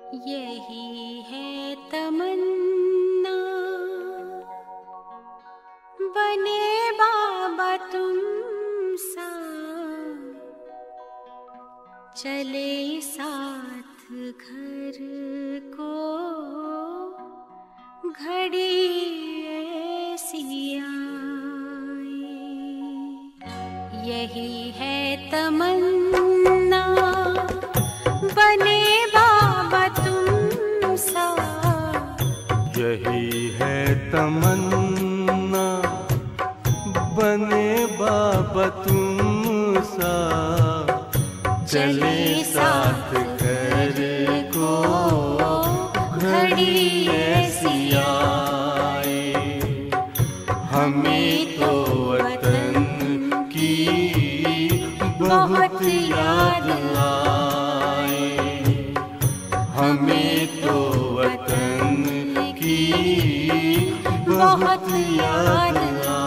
यही है तमन्ना, बने बाबा तुम सा, चले साथ घर को घड़ी ऐसी आए। यही है तमन्ना, बने बाबा तुम सा। यही है तमन्ना, बने बाबा तुम सा, चले साथ घर को घड़ी ऐसी आए। हमें तो वतन की बहुत याद आए। हमें तो वतन की बहुत याद आए।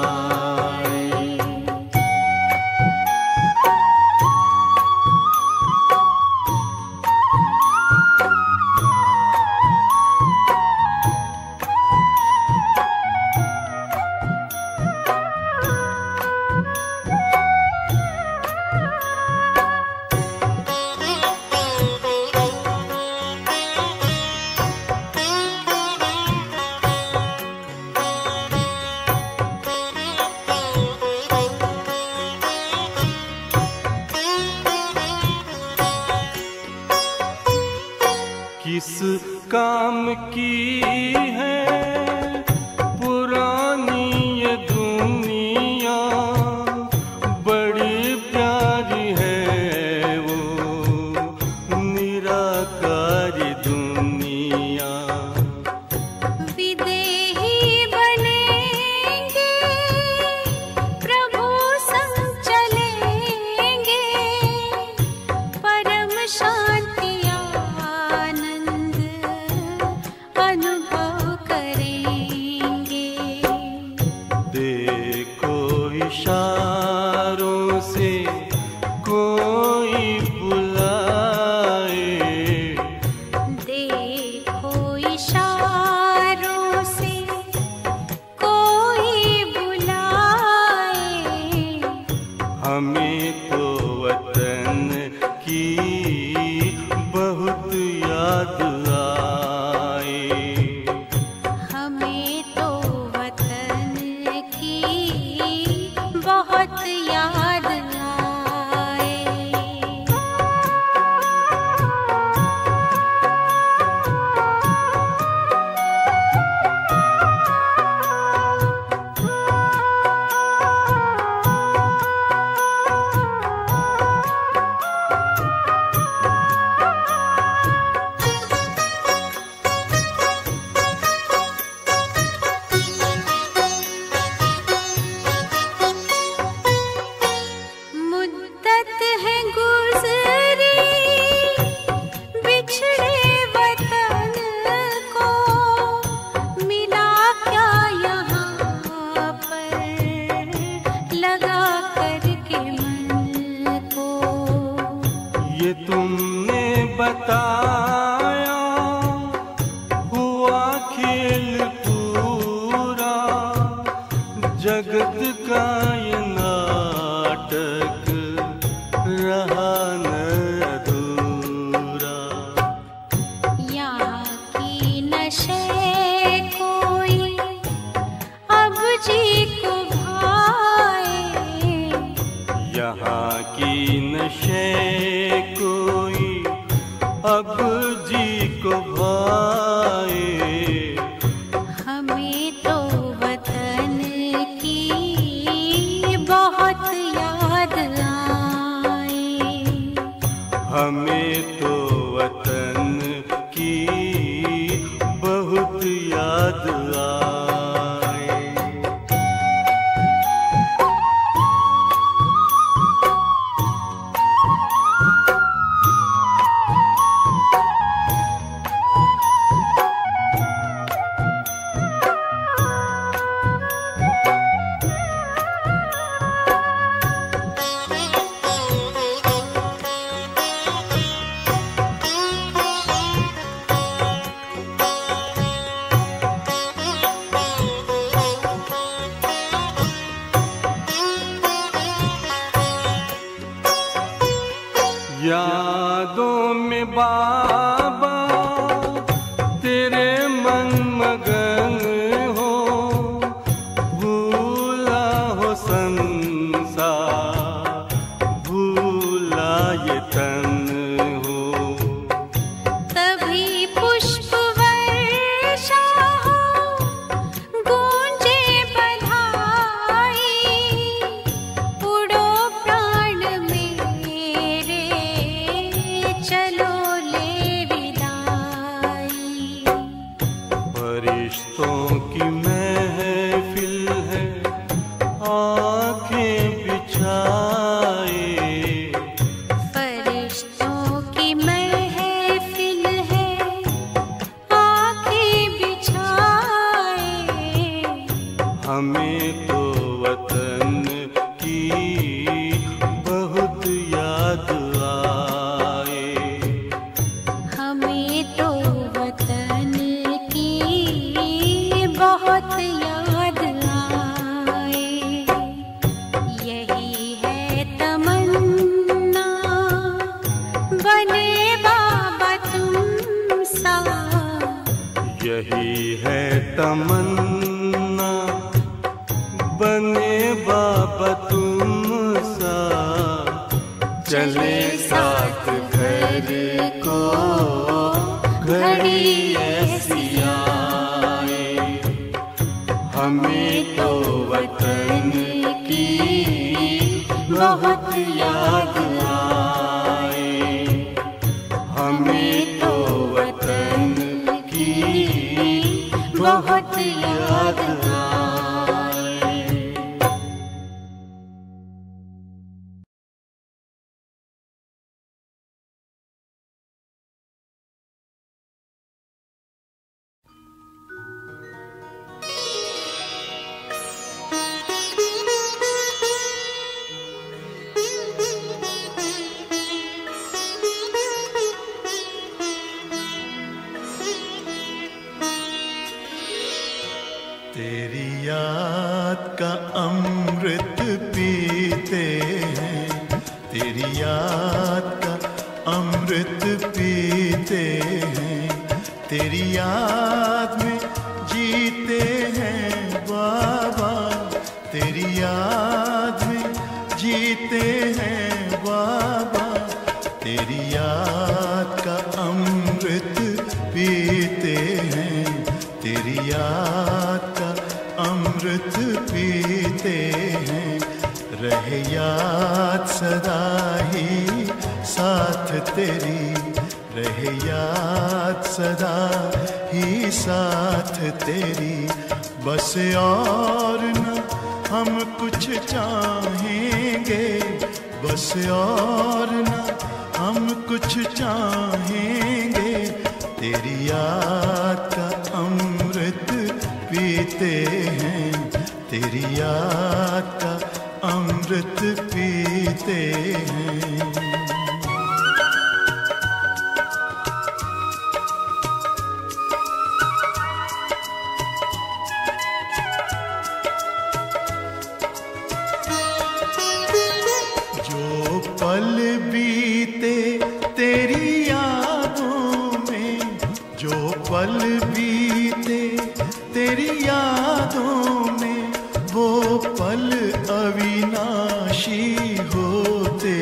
किस काम की है पुरानी ये दुनिया, बड़ी प्यारी है वो निराकारी दुनिया। विदेही बनेंगे प्रभु संग चलेंगे, परम शांति अनुभव करेंगे। देखो इशारों से कोई बुलाए, देखो इशारों से कोई बुलाए। हमें तो वतन की बहुत याद आए। हमें तो वतन की बहुत याद आए। मुद्दत है गुज़री बिछड़े वतन को, मिला क्या यहाँ पर लगा करके मन को। ये तुमने बताया हुआ खेल पूरा, जगत का ये नाटक रहा न अधूरा। यहाँ की नशे कोई अब जी को भाए। यहाँ की नशे कोई अब जी को भाए। हमें तो वतन की बहुत याद आए। हमें तो वतन की बहुत याद आए। बाबा तेरे मन मगन हो, भूला हो संसार, भूला ये तन हो। तभी पुष्प वर्षा हो, गूंजे बधाई, उड़ो प्राण मेरे, चलो ले विदाई। फरिश्तों की महफिल है, आंखें बिछाए, फरिश्तों की महफिल है, आंखें बिछाए। हमें तो वतन की बहुत याद आए। हमें तो वतन की बहुत याद आए। यही है तमन्ना, बने बाबा तुम सा। यही है तमन्ना, बने बाबा तुम सा। चले साथ घर को घड़ी ऐसी आए। हमें तो वतन की बहुत याद आए। हमें तो वतन की बहुत याद आए। तेरी याद का अमृत पीते हैं, तेरी याद का अमृत पीते हैं, तेरी याद में जीते हैं बाबा, तेरी याद में जीते हैं बाबा, तेरी याद का अमृत पीते हैं, तेरी याद का अमृत पीते हैं। रहे याद सदा ही साथ तेरी, रहे याद सदा ही साथ तेरी। बस और न हम कुछ चाहेंगे, बस और न हम कुछ चाहेंगे, तेरी याद का अमृत पीते हैं, तेरी याद का अमृत पीते हैं। जो पल बीते तेरी यादों में, जो पल बीते तेरी यादों में, वो पल अविनाशी होते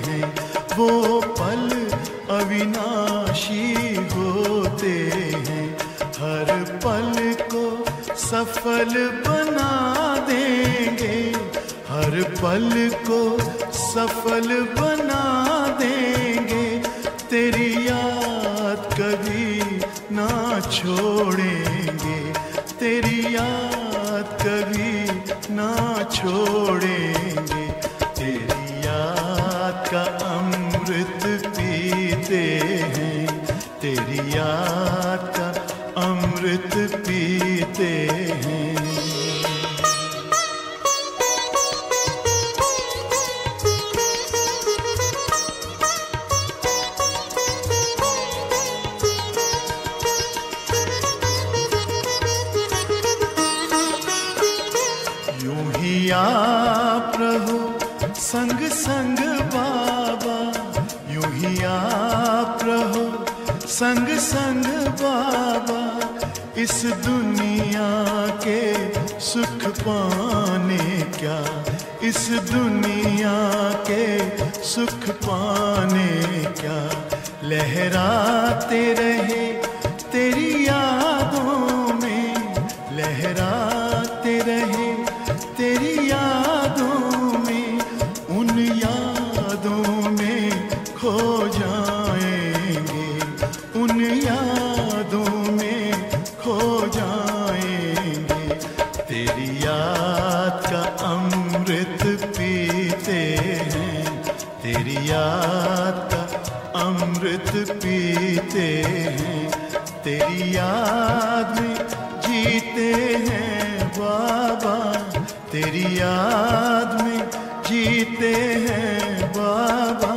हैं, वो पल अविनाशी होते हैं। हर पल को सफल बना देंगे, हर पल को सफल बना देंगे, तेरी याद कभी ना छोड़ेंगे, तेरी याद कभी ना छोड़ेंगे। तेरी याद का अमृत पीते हैं, तेरी याद का अमृत पीते हैं। आप रहो संग संग बाबा, यूं ही आप रहो बाबा इस दुनिया के सुख पाने क्या, इस दुनिया के सुख पाने क्या, लहराते रहे तेरी यादों में, लहराते रहे तेरी यादों में, उन यादों में खो जाएंगे, उन यादों में खो जाएंगे। तेरी याद का अमृत पीते हैं, तेरी याद का अमृत पीते हैं, तेरी याद में जीते हैं बाबा, तेरी याद में जीते हैं बाबा,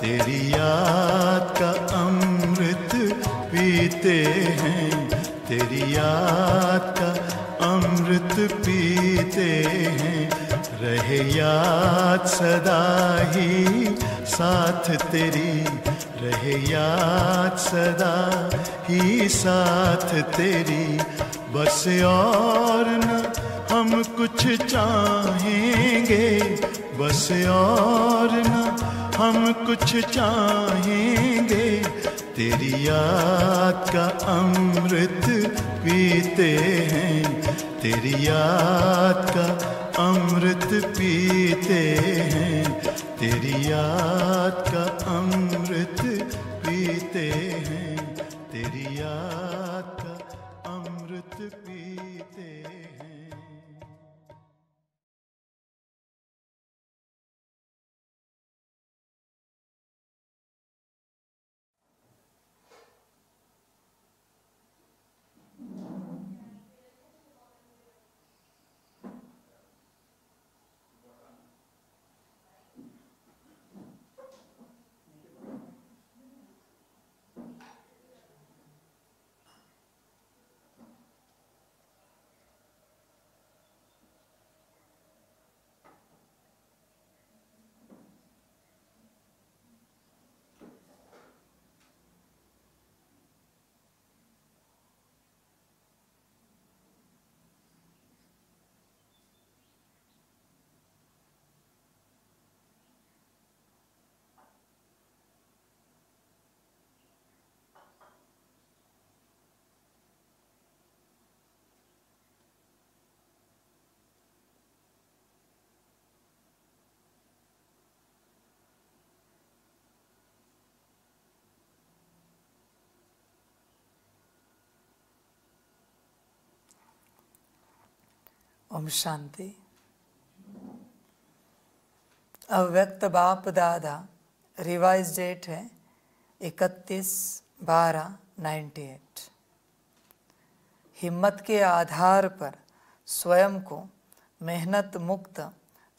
तेरी याद का अमृत पीते हैं, तेरी याद का अमृत पीते हैं। रहे याद सदा ही साथ तेरी, रहे याद सदा ही साथ तेरी, बस और न हम कुछ चाहेंगे, बस और न हम कुछ चाहेंगे, तेरी याद का अमृत पीते हैं, तेरी याद का अमृत पीते हैं, तेरी याद का अमृत पीते हैं, तेरी याद का अमृत पीते हैं। ओम शांति। अव्यक्त बाप दादा रिवाइज डेट है 31/12/98। हिम्मत के आधार पर स्वयं को मेहनत मुक्त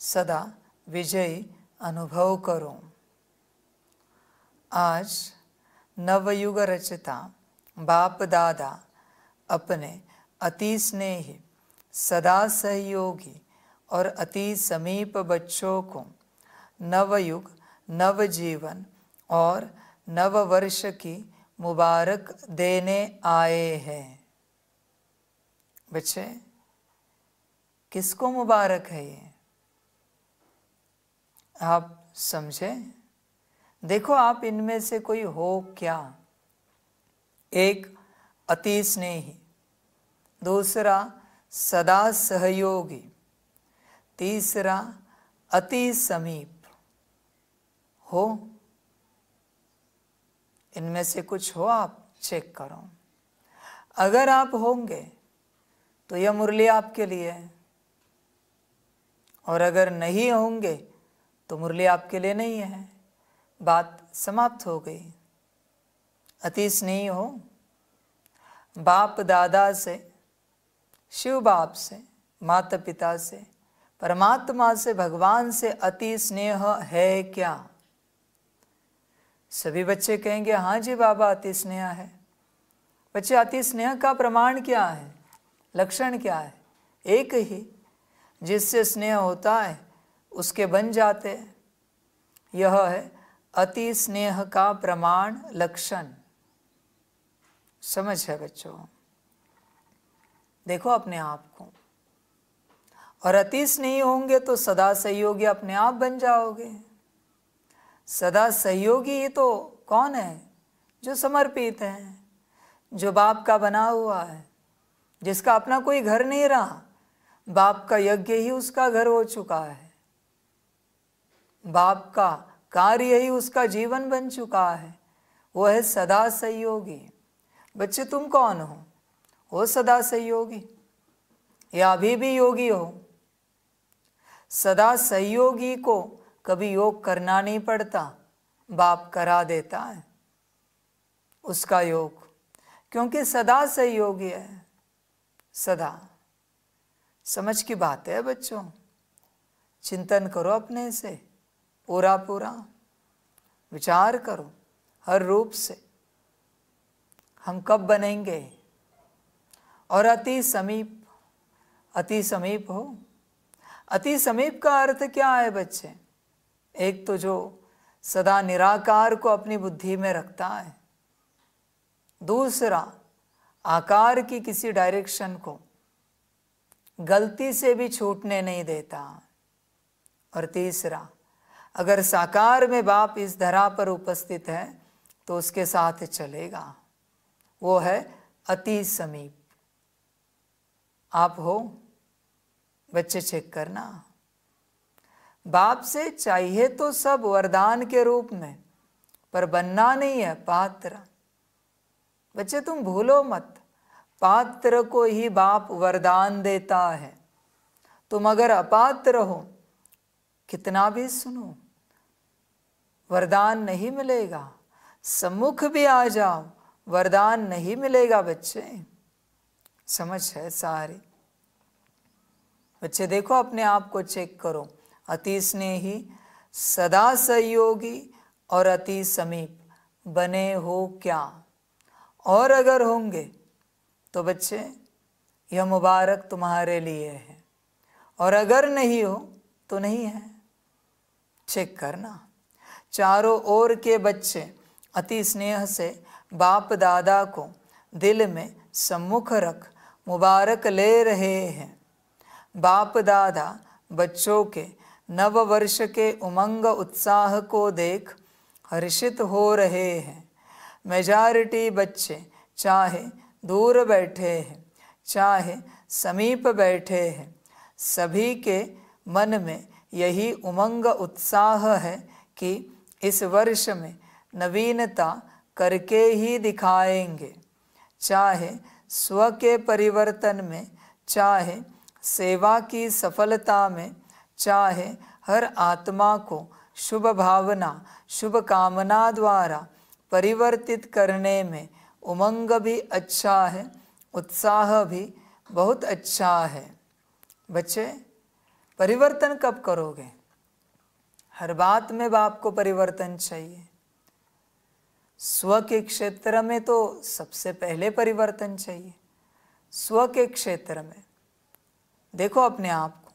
सदा विजयी अनुभव करो। आज नवयुग रचिता बाप दादा अपने अति स्नेही, सदा सहयोगी और अति समीप बच्चों को नवयुग, नवजीवन और नववर्ष की मुबारक देने आए हैं। बच्चे, किसको मुबारक है ये? आप समझे? देखो, आप इनमें से कोई हो क्या? एक अति स्नेही, दूसरा सदा सहयोगी, तीसरा अति समीप हो। इनमें से कुछ हो? आप चेक करो। अगर आप होंगे तो यह मुरली आपके लिए है, और अगर नहीं होंगे तो मुरली आपके लिए नहीं है। बात समाप्त हो गई। अति स्नेही हो, बाप दादा से, शिव बाप से, माता पिता से, परमात्मा से, भगवान से अति स्नेह है क्या? सभी बच्चे कहेंगे हाँ जी बाबा, अति स्नेह है। बच्चे, अति स्नेह का प्रमाण क्या है? लक्षण क्या है? एक ही, जिससे स्नेह होता है उसके बन जाते हैं। यह है अति स्नेह का प्रमाण, लक्षण। समझ है बच्चों? देखो अपने आप को, और अति स्नेही होंगे तो सदा सहयोगी अपने आप बन जाओगे। सदा सहयोगी ही तो कौन है? जो समर्पित है, जो बाप का बना हुआ है, जिसका अपना कोई घर नहीं रहा, बाप का यज्ञ ही उसका घर हो चुका है, बाप का कार्य ही उसका जीवन बन चुका है, वो है सदा सहयोगी। बच्चे तुम कौन हो सदा सहयोगी या अभी भी योगी हो? सदा सहयोगी को कभी योग करना नहीं पड़ता, बाप करा देता है उसका योग, क्योंकि सदा सहयोगी है। सदा समझ की बात है बच्चों। चिंतन करो अपने से, पूरा पूरा विचार करो हर रूप से, हम कब बनेंगे? और अति समीप, अति समीप हो। अति समीप का अर्थ क्या है बच्चे? एक तो जो सदा निराकार को अपनी बुद्धि में रखता है, दूसरा आकार की किसी डायरेक्शन को गलती से भी छूटने नहीं देता, और तीसरा अगर साकार में बाप इस धरा पर उपस्थित है तो उसके साथ चलेगा, वो है अति समीप। आप हो बच्चे? चेक करना। बाप से चाहिए तो सब वरदान के रूप में, पर बनना नहीं है पात्र। बच्चे तुम भूलो मत, पात्र को ही बाप वरदान देता है। तुम अगर अपात्र हो, कितना भी सुनो, वरदान नहीं मिलेगा। सम्मुख भी आ जाओ, वरदान नहीं मिलेगा बच्चे। समझ है सारी? बच्चे देखो अपने आप को चेक करो। अति स्नेही, सदा सहयोगी और अति समीप बने हो क्या? और अगर होंगे तो बच्चे यह मुबारक तुम्हारे लिए है, और अगर नहीं हो तो नहीं है। चेक करना। चारों ओर के बच्चे अति स्नेह से बाप दादा को दिल में सम्मुख रख मुबारक ले रहे हैं। बाप दादा बच्चों के नव वर्ष के उमंग उत्साह को देख हर्षित हो रहे हैं। मेजॉरिटी बच्चे चाहे दूर बैठे हैं, चाहे समीप बैठे हैं, सभी के मन में यही उमंग उत्साह है कि इस वर्ष में नवीनता करके ही दिखाएंगे। चाहे स्व के परिवर्तन में, चाहे सेवा की सफलता में, चाहे हर आत्मा को शुभ भावना, शुभ कामना द्वारा परिवर्तित करने में उमंग भी अच्छा है, उत्साह भी बहुत अच्छा है। बच्चे परिवर्तन कब करोगे? हर बात में बाप को परिवर्तन चाहिए। स्व के क्षेत्र में तो सबसे पहले परिवर्तन चाहिए। स्व के क्षेत्र में देखो अपने आप को।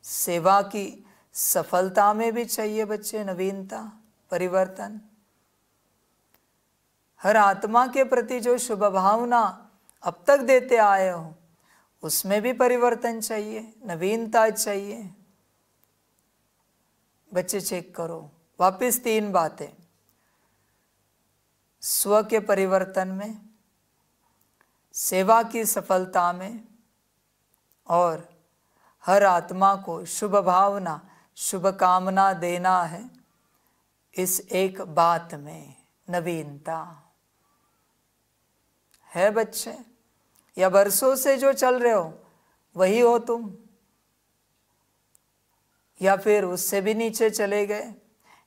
सेवा की सफलता में भी चाहिए बच्चे नवीनता, परिवर्तन। हर आत्मा के प्रति जो शुभ भावना अब तक देते आए हो, उसमें भी परिवर्तन चाहिए, नवीनता चाहिए। बच्चे चेक करो वापस 3 बातें। स्व के परिवर्तन में, सेवा की सफलता में, और हर आत्मा को शुभ भावना, शुभ कामना देना है। इस एक बात में नवीनता है बच्चे। या बरसों से जो चल रहे हो वही हो तुम, या फिर उससे भी नीचे चले गए।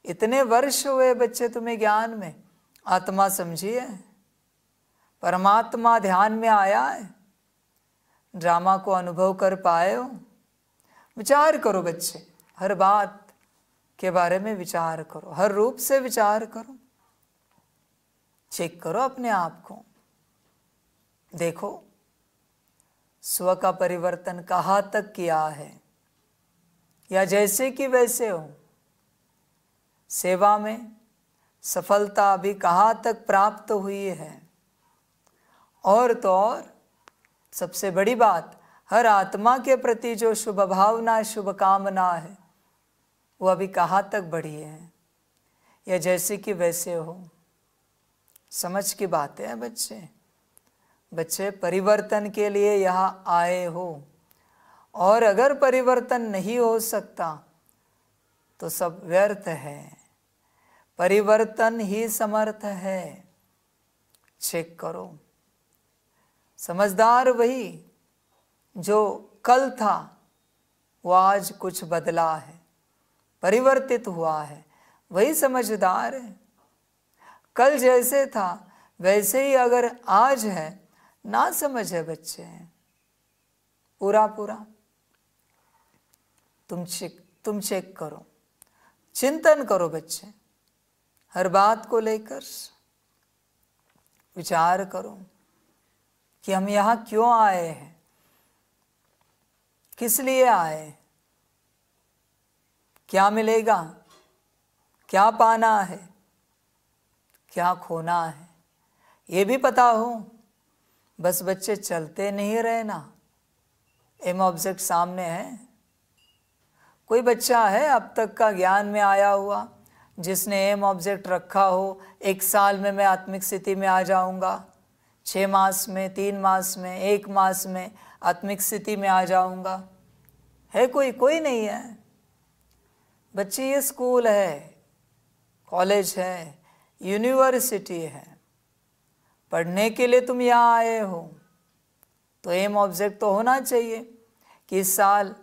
इतने वर्ष हुए बच्चे तुम्हें ज्ञान में, आत्मा समझिए, परमात्मा ध्यान में आया है, ड्रामा को अनुभव कर पाए हो। विचार करो बच्चे, हर बात के बारे में विचार करो, हर रूप से विचार करो। चेक करो अपने आप को, देखो स्व का परिवर्तन कहाँ तक किया है, या जैसे कि वैसे हो। सेवा में सफलता अभी कहाँ तक प्राप्त हुई है। और तो और सबसे बड़ी बात, हर आत्मा के प्रति जो शुभ भावना, शुभ कामना है, वो अभी कहाँ तक बढ़ी है, या जैसे कि वैसे हो। समझ की बात है बच्चे। बच्चे परिवर्तन के लिए यहाँ आए हो, और अगर परिवर्तन नहीं हो सकता तो सब व्यर्थ है। परिवर्तन ही समर्थ है। चेक करो। समझदार वही जो कल था वो आज कुछ बदला है, परिवर्तित हुआ है, वही समझदार है। कल जैसे था वैसे ही अगर आज है, ना समझ है बच्चे पूरा पूरा। तुम चेक करो, चिंतन करो बच्चे। हर बात को लेकर विचार करो कि हम यहाँ क्यों आए हैं, किस लिए आए, क्या मिलेगा, क्या पाना है, क्या खोना है, ये भी पता हो। बस बच्चे चलते नहीं रहना, एम ऑब्जेक्ट सामने है। कोई बच्चा है अब तक का ज्ञान में आया हुआ जिसने एम ऑब्जेक्ट रखा हो, 1 साल में मैं आत्मिक स्थिति में आ जाऊंगा, 6 मास में, 3 मास में, 1 मास में आत्मिक स्थिति में आ जाऊंगा? है कोई? कोई नहीं है बच्चे। ये स्कूल है, कॉलेज है, यूनिवर्सिटी है, पढ़ने के लिए तुम यहाँ आए हो, तो एम ऑब्जेक्ट तो होना चाहिए कि इस साल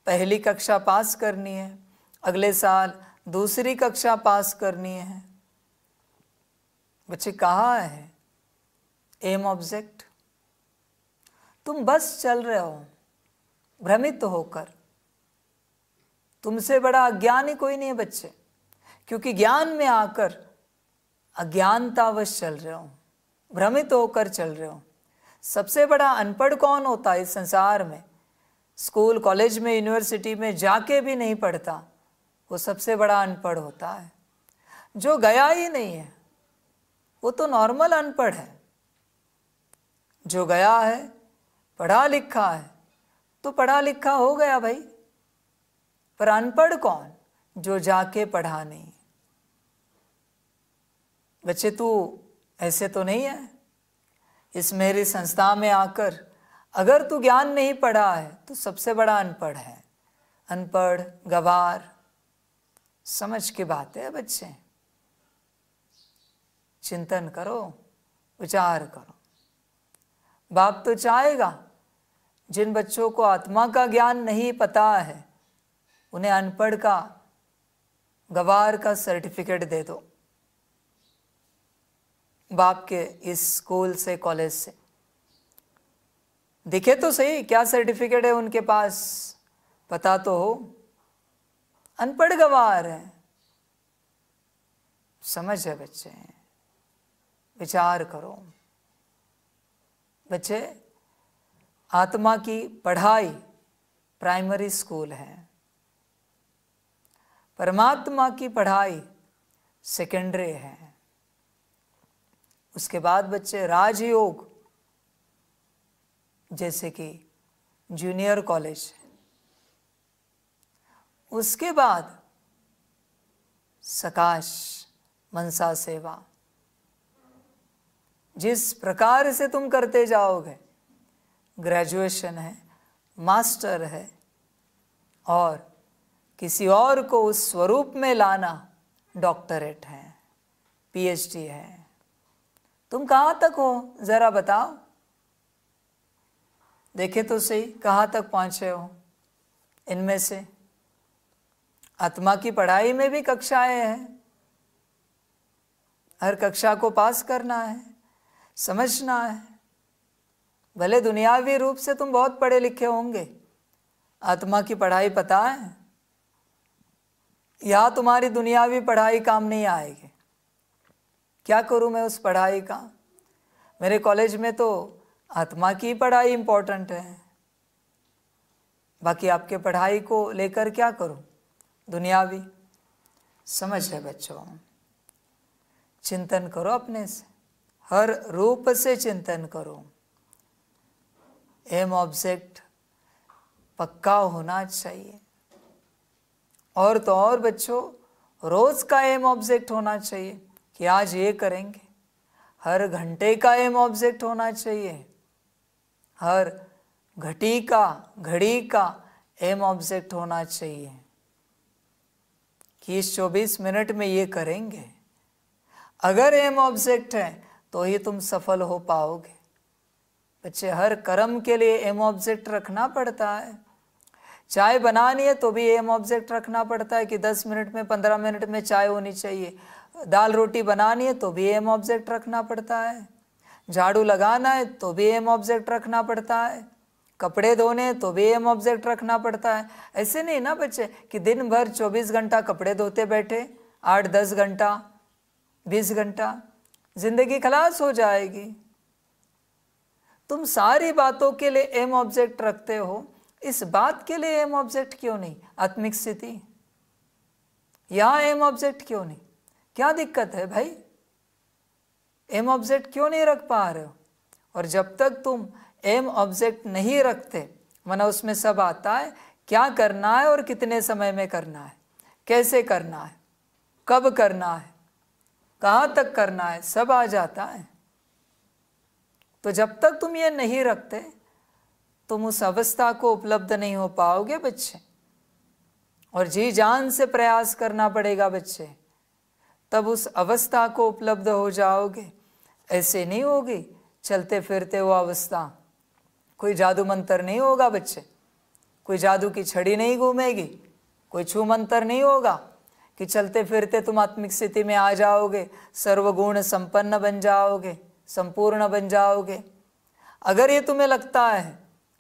पहली कक्षा पास करनी है, अगले साल दूसरी कक्षा पास करनी है। बच्चे कहाँ है एम ऑब्जेक्ट? तुम बस चल रहे हो भ्रमित होकर। तुमसे बड़ा अज्ञानी कोई नहीं है बच्चे, क्योंकि ज्ञान में आकर अज्ञानतावश चल रहे हो, भ्रमित होकर चल रहे हो। सबसे बड़ा अनपढ़ कौन होता है इस संसार में? स्कूल, कॉलेज में, यूनिवर्सिटी में जाके भी नहीं पढ़ता, वो सबसे बड़ा अनपढ़ होता है। जो गया ही नहीं है वो तो नॉर्मल अनपढ़ है। जो गया है, पढ़ा लिखा है, तो पढ़ा लिखा हो गया भाई। पर अनपढ़ कौन? जो जाके पढ़ा नहीं। बच्चे तू ऐसे तो नहीं है। इस मेरी संस्था में आकर अगर तू ज्ञान नहीं पढ़ा है तो सबसे बड़ा अनपढ़ है। अनपढ़, गवार। समझ की बात है बच्चे। चिंतन करो, विचार करो। बाप तो चाहेगा जिन बच्चों को आत्मा का ज्ञान नहीं पता है उन्हें अनपढ़ का, गवार का सर्टिफिकेट दे दो। बाप के इस स्कूल से, कॉलेज से दिखे तो सही क्या सर्टिफिकेट है उनके पास, पता तो हो। अनपढ़ गवार है। समझ है बच्चे, विचार करो। बच्चे, आत्मा की पढ़ाई प्राइमरी स्कूल है, परमात्मा की पढ़ाई सेकेंडरी है। उसके बाद बच्चे राजयोग जैसे कि जूनियर कॉलेज, उसके बाद सकाश, मनसा सेवा। जिस प्रकार से तुम करते जाओगे, ग्रेजुएशन है, मास्टर है, और किसी और को उस स्वरूप में लाना डॉक्टरेट है, पीएचडी है। तुम कहाँ तक हो जरा बताओ, देखे तो सही कहाँ तक पहुँचे हो। इनमें से आत्मा की पढ़ाई में भी कक्षाएं हैं, हर कक्षा को पास करना है, समझना है। भले दुनियावी रूप से तुम बहुत पढ़े लिखे होंगे, आत्मा की पढ़ाई पता है, या तुम्हारी दुनियावी पढ़ाई काम नहीं आएगी। क्या करूं मैं उस पढ़ाई का? मेरे कॉलेज में तो आत्मा की पढ़ाई इम्पोर्टेंट है, बाकी आपके पढ़ाई को लेकर क्या करूं दुनियावी। समझ है बच्चों, चिंतन करो अपने से, हर रूप से चिंतन करो। एम ऑब्जेक्ट पक्का होना चाहिए। और तो और बच्चों, रोज का एम ऑब्जेक्ट होना चाहिए कि आज ये करेंगे। हर घंटे का एम ऑब्जेक्ट होना चाहिए। हर घड़ी का एम ऑब्जेक्ट होना चाहिए कि इस 24 मिनट में ये करेंगे। अगर एम ऑब्जेक्ट है तो ही तुम सफल हो पाओगे। बच्चे, हर कर्म के लिए एम ऑब्जेक्ट रखना पड़ता है। चाय बनानी है तो भी एम ऑब्जेक्ट रखना पड़ता है कि 10 मिनट में 15 मिनट में चाय होनी चाहिए। दाल रोटी बनानी है तो भी एम ऑब्जेक्ट रखना पड़ता है। झाड़ू लगाना है तो भी एम ऑब्जेक्ट रखना पड़ता है। कपड़े धोने हैं तो भी एम ऑब्जेक्ट रखना पड़ता है। ऐसे नहीं ना बच्चे कि दिन भर 24 घंटा कपड़े धोते बैठे, 8-10 घंटा 20 घंटा, जिंदगी खलास हो जाएगी। तुम सारी बातों के लिए एम ऑब्जेक्ट रखते हो, इस बात के लिए एम ऑब्जेक्ट क्यों नहीं? आत्मिक स्थिति, यहां एम ऑब्जेक्ट क्यों नहीं? क्या दिक्कत है भाई? एम ऑब्जेक्ट क्यों नहीं रख पा रहे हो? और जब तक तुम एम ऑब्जेक्ट नहीं रखते, माना उसमें सब आता है, क्या करना है और कितने समय में करना है, कैसे करना है, कब करना है, कहाँ तक करना है, सब आ जाता है। तो जब तक तुम ये नहीं रखते, तुम उस अवस्था को उपलब्ध नहीं हो पाओगे बच्चे। और जी जान से प्रयास करना पड़ेगा बच्चे, तब उस अवस्था को उपलब्ध हो जाओगे। ऐसे नहीं होगी चलते फिरते वो अवस्था। कोई जादू मंत्र नहीं होगा बच्चे, कोई जादू की छड़ी नहीं घूमेगी, कोई छू मंत्र नहीं होगा कि चलते फिरते तुम आत्मिक स्थिति में आ जाओगे, सर्वगुण संपन्न बन जाओगे, संपूर्ण बन जाओगे। अगर ये तुम्हें लगता है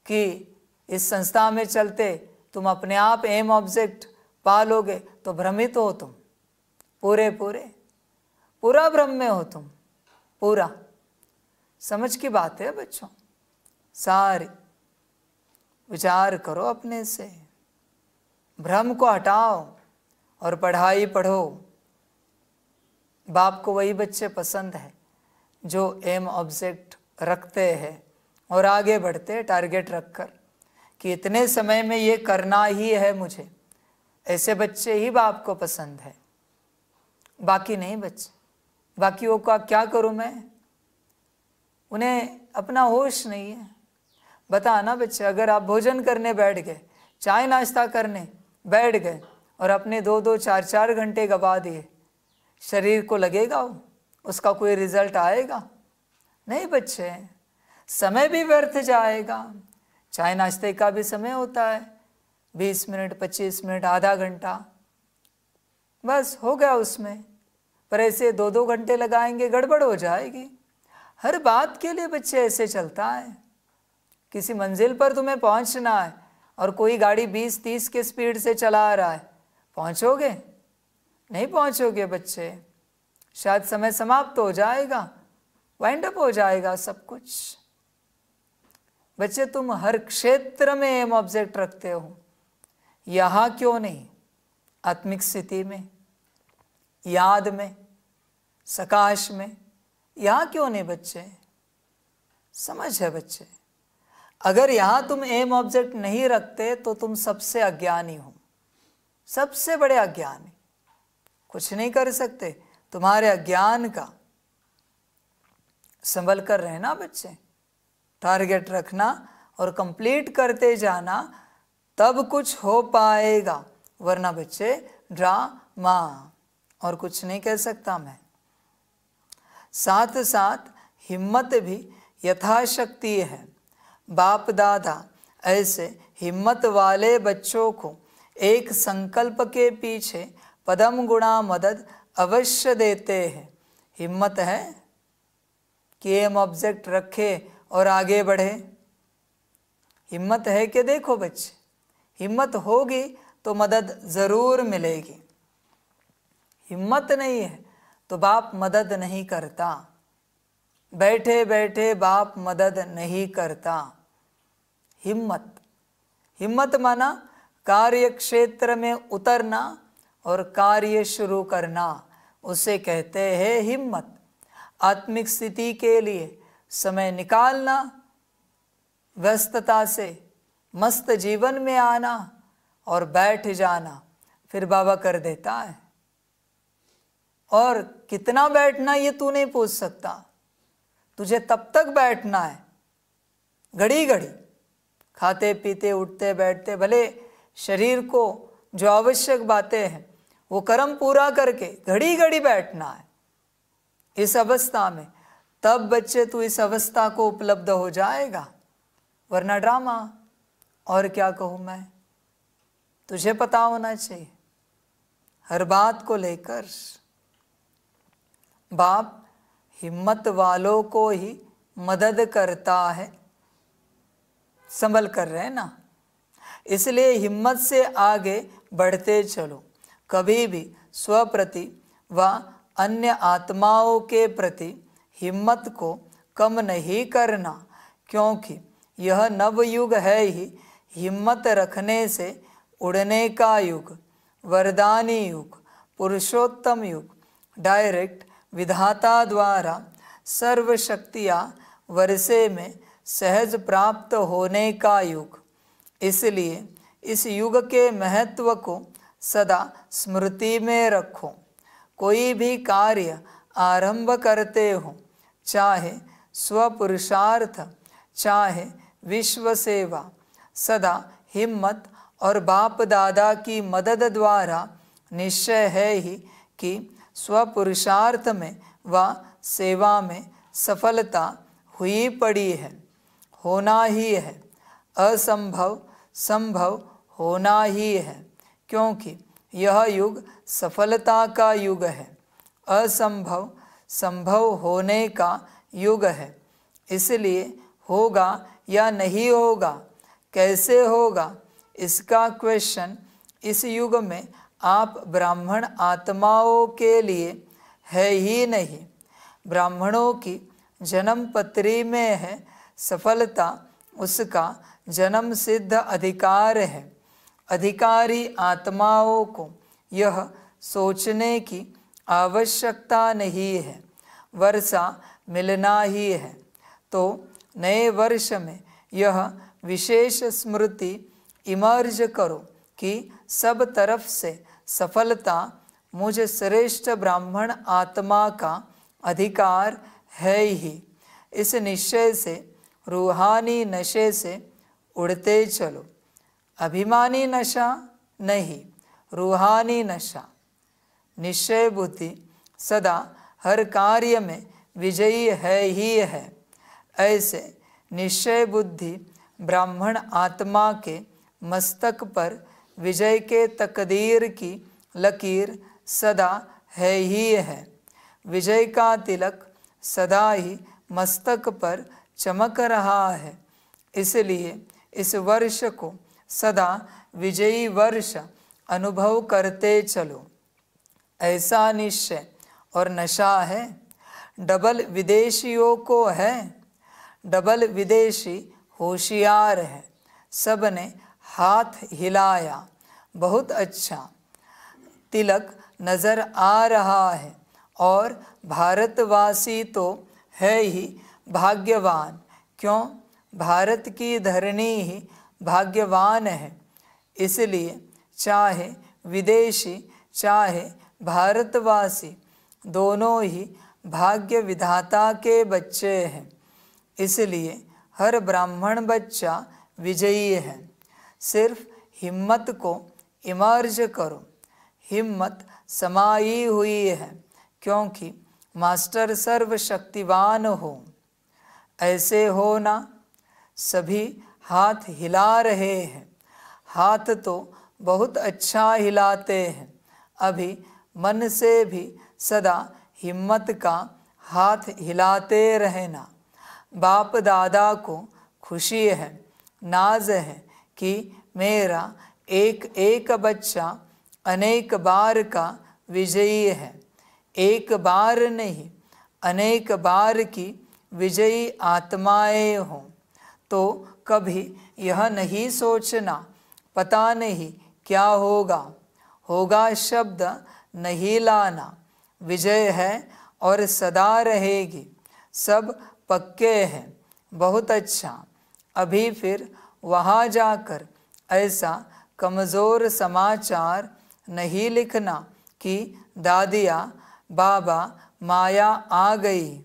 कि इस संस्था में चलते तुम अपने आप एम ऑब्जेक्ट पा लोगे, तो भ्रमित हो तुम, पूरा भ्रम में हो तुम, पूरा। समझ की बात है बच्चों, सारी विचार करो अपने से, भ्रम को हटाओ और पढ़ाई पढ़ो। बाप को वही बच्चे पसंद है जो एम ऑब्जेक्ट रखते हैं और आगे बढ़ते टारगेट रखकर कि इतने समय में ये करना ही है मुझे। ऐसे बच्चे ही बाप को पसंद है, बाकी नहीं बच्चे। बाकियों का क्या करूं मैं? उन्हें अपना होश नहीं है। बताना बच्चे, अगर आप भोजन करने बैठ गए, चाय नाश्ता करने बैठ गए और अपने 2-2, 4-4 घंटे गवा दिए, शरीर को लगेगा उसका कोई रिजल्ट आएगा? नहीं बच्चे, समय भी व्यर्थ जाएगा। चाय नाश्ते का भी समय होता है, 20 मिनट, 25 मिनट, आधा घंटा, बस हो गया उसमें। पर ऐसे 2-2 घंटे लगाएंगे, गड़बड़ हो जाएगी। हर बात के लिए बच्चे ऐसे चलता है। किसी मंजिल पर तुम्हें पहुंचना है और कोई गाड़ी 20-30 के स्पीड से चला रहा है, पहुंचोगे? नहीं पहुंचोगे बच्चे। शायद समय समाप्त हो जाएगा, वाइंड अप हो जाएगा सब कुछ। बच्चे, तुम हर क्षेत्र में एम ऑब्जेक्ट रखते हो, यहां क्यों नहीं? आत्मिक स्थिति में, याद में, सकाश में, यहां क्यों नहीं बच्चे? समझ है बच्चे। अगर यहां तुम एम ऑब्जेक्ट नहीं रखते तो तुम सबसे अज्ञानी हो, सबसे बड़े अज्ञानी। कुछ नहीं कर सकते। तुम्हारे अज्ञान का संभल कर रहना बच्चे, टारगेट रखना और कंप्लीट करते जाना, तब कुछ हो पाएगा। वरना बच्चे ड्रामा, और कुछ नहीं कह सकता मैं। साथ साथ हिम्मत भी यथाशक्ति है। बाप दादा ऐसे हिम्मत वाले बच्चों को एक संकल्प के पीछे पदम गुणा मदद अवश्य देते हैं। हिम्मत है कि एम ऑब्जेक्ट रखे और आगे बढ़े। हिम्मत है कि देखो बच्चे, हिम्मत होगी तो मदद जरूर मिलेगी। हिम्मत नहीं है तो बाप मदद नहीं करता, बैठे बैठे बाप मदद नहीं करता। हिम्मत माना कार्य क्षेत्र में उतरना और कार्य शुरू करना, उसे कहते हैं हिम्मत। आत्मिक स्थिति के लिए समय निकालना, व्यस्तता से मस्त जीवन में आना और बैठ जाना, फिर बाबा कर देता है। और कितना बैठना ये तू नहीं पूछ सकता, तुझे तब तक बैठना है घड़ी घड़ी, खाते पीते उठते बैठते, भले शरीर को जो आवश्यक बातें हैं वो कर्म पूरा करके घड़ी घड़ी बैठना है इस अवस्था में, तब बच्चे तू इस अवस्था को उपलब्ध हो जाएगा, वरना ड्रामा। और क्या कहूँ मैं, तुझे पता होना चाहिए हर बात को लेकर। बाप हिम्मत वालों को ही मदद करता है, संभल कर रहे ना, इसलिए हिम्मत से आगे बढ़ते चलो। कभी भी स्वप्रति व अन्य आत्माओं के प्रति हिम्मत को कम नहीं करना, क्योंकि यह नवयुग है ही हिम्मत रखने से उड़ने का युग, वरदानी युग, पुरुषोत्तम युग, डायरेक्ट विधाता द्वारा सर्व शक्तियाँ वर्षे में सहज प्राप्त होने का युग। इसलिए इस युग के महत्व को सदा स्मृति में रखो। कोई भी कार्य आरंभ करते हो, चाहे स्वपुरुषार्थ चाहे विश्व सेवा, सदा हिम्मत और बाप दादा की मदद द्वारा निश्चय है ही कि स्वपुरुषार्थ में व सेवा में सफलता हुई पड़ी है, होना ही है। असंभव संभव होना ही है, क्योंकि यह युग सफलता का युग है, असंभव संभव होने का युग है। इसलिए होगा या नहीं होगा, कैसे होगा, इसका क्वेश्चन इस युग में आप ब्राह्मण आत्माओं के लिए है ही नहीं। ब्राह्मणों की जन्म पत्री में है सफलता, उसका जन्म सिद्ध अधिकार है। अधिकारी आत्माओं को यह सोचने की आवश्यकता नहीं है, वर्षा मिलना ही है। तो नए वर्ष में यह विशेष स्मृति इमर्ज करो कि सब तरफ से सफलता मुझ श्रेष्ठ ब्राह्मण आत्मा का अधिकार है ही। इस निश्चय से रूहानी नशे से उड़ते चलो। अभिमानी नशा नहीं, रूहानी नशा। निश्चय बुद्धि सदा हर कार्य में विजयी है ही है। ऐसे निश्चय बुद्धि ब्राह्मण आत्मा के मस्तक पर विजय के तकदीर की लकीर सदा है ही है। विजय का तिलक सदा ही मस्तक पर चमक रहा है। इसलिए इस वर्ष को सदा विजयी वर्ष अनुभव करते चलो। ऐसा निश्चय और नशा है। डबल विदेशियों को है, डबल विदेशी होशियार है। सब ने हाथ हिलाया, बहुत अच्छा। तिलक नज़र आ रहा है और भारतवासी तो है ही भाग्यवान। क्यों? भारत की धरनी ही भाग्यवान है। इसलिए चाहे विदेशी चाहे भारतवासी, दोनों ही भाग्य विधाता के बच्चे हैं। इसलिए हर ब्राह्मण बच्चा विजयी है। सिर्फ हिम्मत को इमर्ज करो। हिम्मत समाई हुई है, क्योंकि मास्टर सर्वशक्तिवान हो। ऐसे हो ना। सभी हाथ हिला रहे हैं। हाथ तो बहुत अच्छा हिलाते हैं। अभी मन से भी सदा हिम्मत का हाथ हिलाते रहना। बाप दादा को खुशी है, नाज है कि मेरा एक एक बच्चा अनेक बार का विजयी है। एक बार नहीं, अनेक बार की विजयी आत्माएं हों। तो कभी यह नहीं सोचना पता नहीं क्या होगा। होगा शब्द नहीं लाना। विजय है और सदा रहेगी, सब पक्के हैं। बहुत अच्छा। अभी फिर वहाँ जाकर ऐसा कमज़ोर समाचार नहीं लिखना कि दादिया बाबा माया आ गई।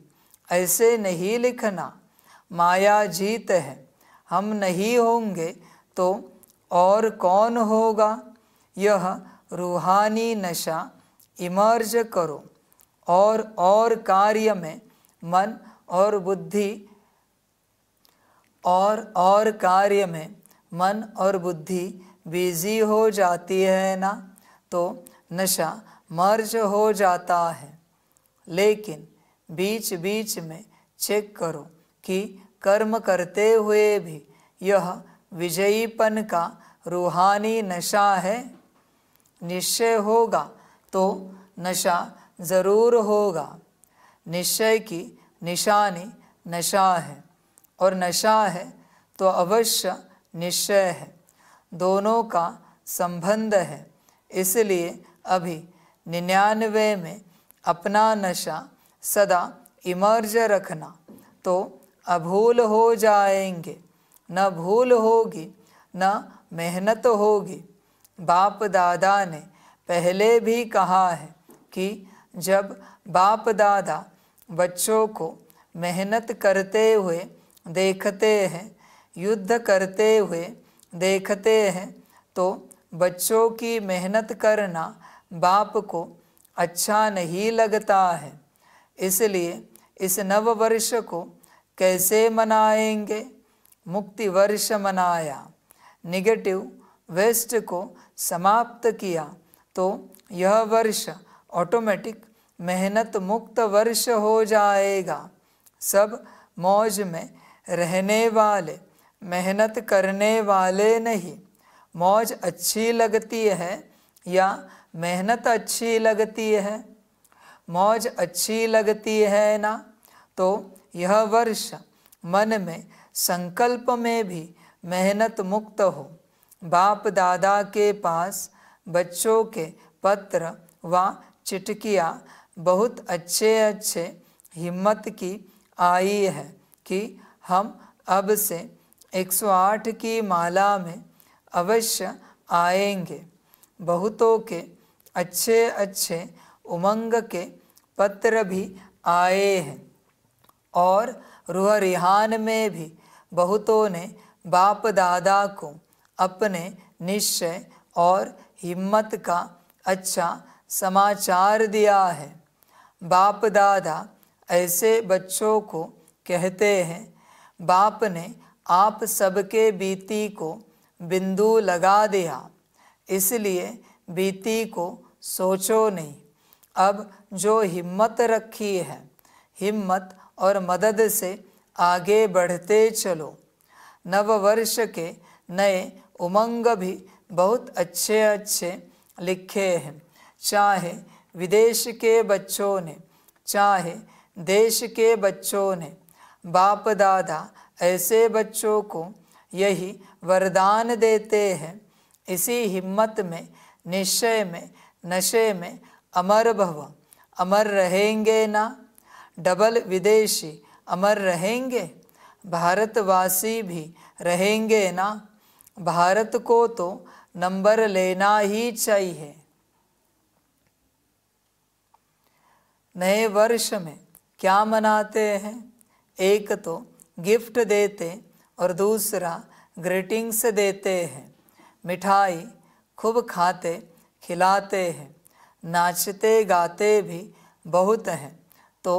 ऐसे नहीं लिखना। माया जीत है। हम नहीं होंगे तो और कौन होगा। यह रूहानी नशा इमर्ज करो और कार्य में मन और बुद्धि और कार्य में मन और बुद्धि बिजी हो जाती है ना, तो नशा मर्ज हो जाता है। लेकिन बीच बीच में चेक करो कि कर्म करते हुए भी यह विजयीपन का रूहानी नशा है। निश्चय होगा तो नशा ज़रूर होगा। निश्चय की निशानी नशा है और नशा है तो अवश्य निश्चय है। दोनों का संबंध है। इसलिए अभी 99 में अपना नशा सदा इमर्ज रखना, तो अभूल हो जाएंगे। न भूल होगी न मेहनत होगी। बाप दादा ने पहले भी कहा है कि जब बाप दादा बच्चों को मेहनत करते हुए देखते हैं, युद्ध करते हुए देखते हैं, तो बच्चों की मेहनत करना बाप को अच्छा नहीं लगता है। इसलिए इस नव वर्ष को कैसे मनाएंगे। मुक्ति वर्ष मनाया, निगेटिव वेस्ट को समाप्त किया, तो यह वर्ष ऑटोमेटिक मेहनत मुक्त वर्ष हो जाएगा। सब मौज में रहने वाले, मेहनत करने वाले नहीं। मौज अच्छी लगती है या मेहनत अच्छी लगती है। मौज अच्छी लगती है ना, तो यह वर्ष मन में संकल्प में भी मेहनत मुक्त हो। बाप दादा के पास बच्चों के पत्र व चिट्ठियाँ बहुत अच्छे हिम्मत की आई है कि हम अब से 108 की माला में अवश्य आएंगे। बहुतों के अच्छे उमंग के पत्र भी आए हैं और रूह रिहान में भी बहुतों ने बाप दादा को अपने निश्चय और हिम्मत का अच्छा समाचार दिया है। बाप दादा ऐसे बच्चों को कहते हैं, बाप ने आप सबके बीती को बिंदु लगा दिया, इसलिए बीती को सोचो नहीं। अब जो हिम्मत रखी है, हिम्मत और मदद से आगे बढ़ते चलो। नव वर्ष के नए उमंग भी बहुत अच्छे लिखे हैं। चाहे विदेश के बच्चों ने, चाहे देश के बच्चों ने, बाप दादा ऐसे बच्चों को यही वरदान देते हैं। इसी हिम्मत में, निश्चय में, नशे में अमर भव, अमर रहेंगे ना। डबल विदेशी अमर रहेंगे, भारतवासी भी रहेंगे ना। भारत को तो नंबर लेना ही चाहिए। नए वर्ष में क्या मनाते हैं? एक तो गिफ्ट देते और दूसरा ग्रीटिंग्स देते हैं। मिठाई खूब खाते खिलाते हैं, नाचते गाते भी बहुत हैं। तो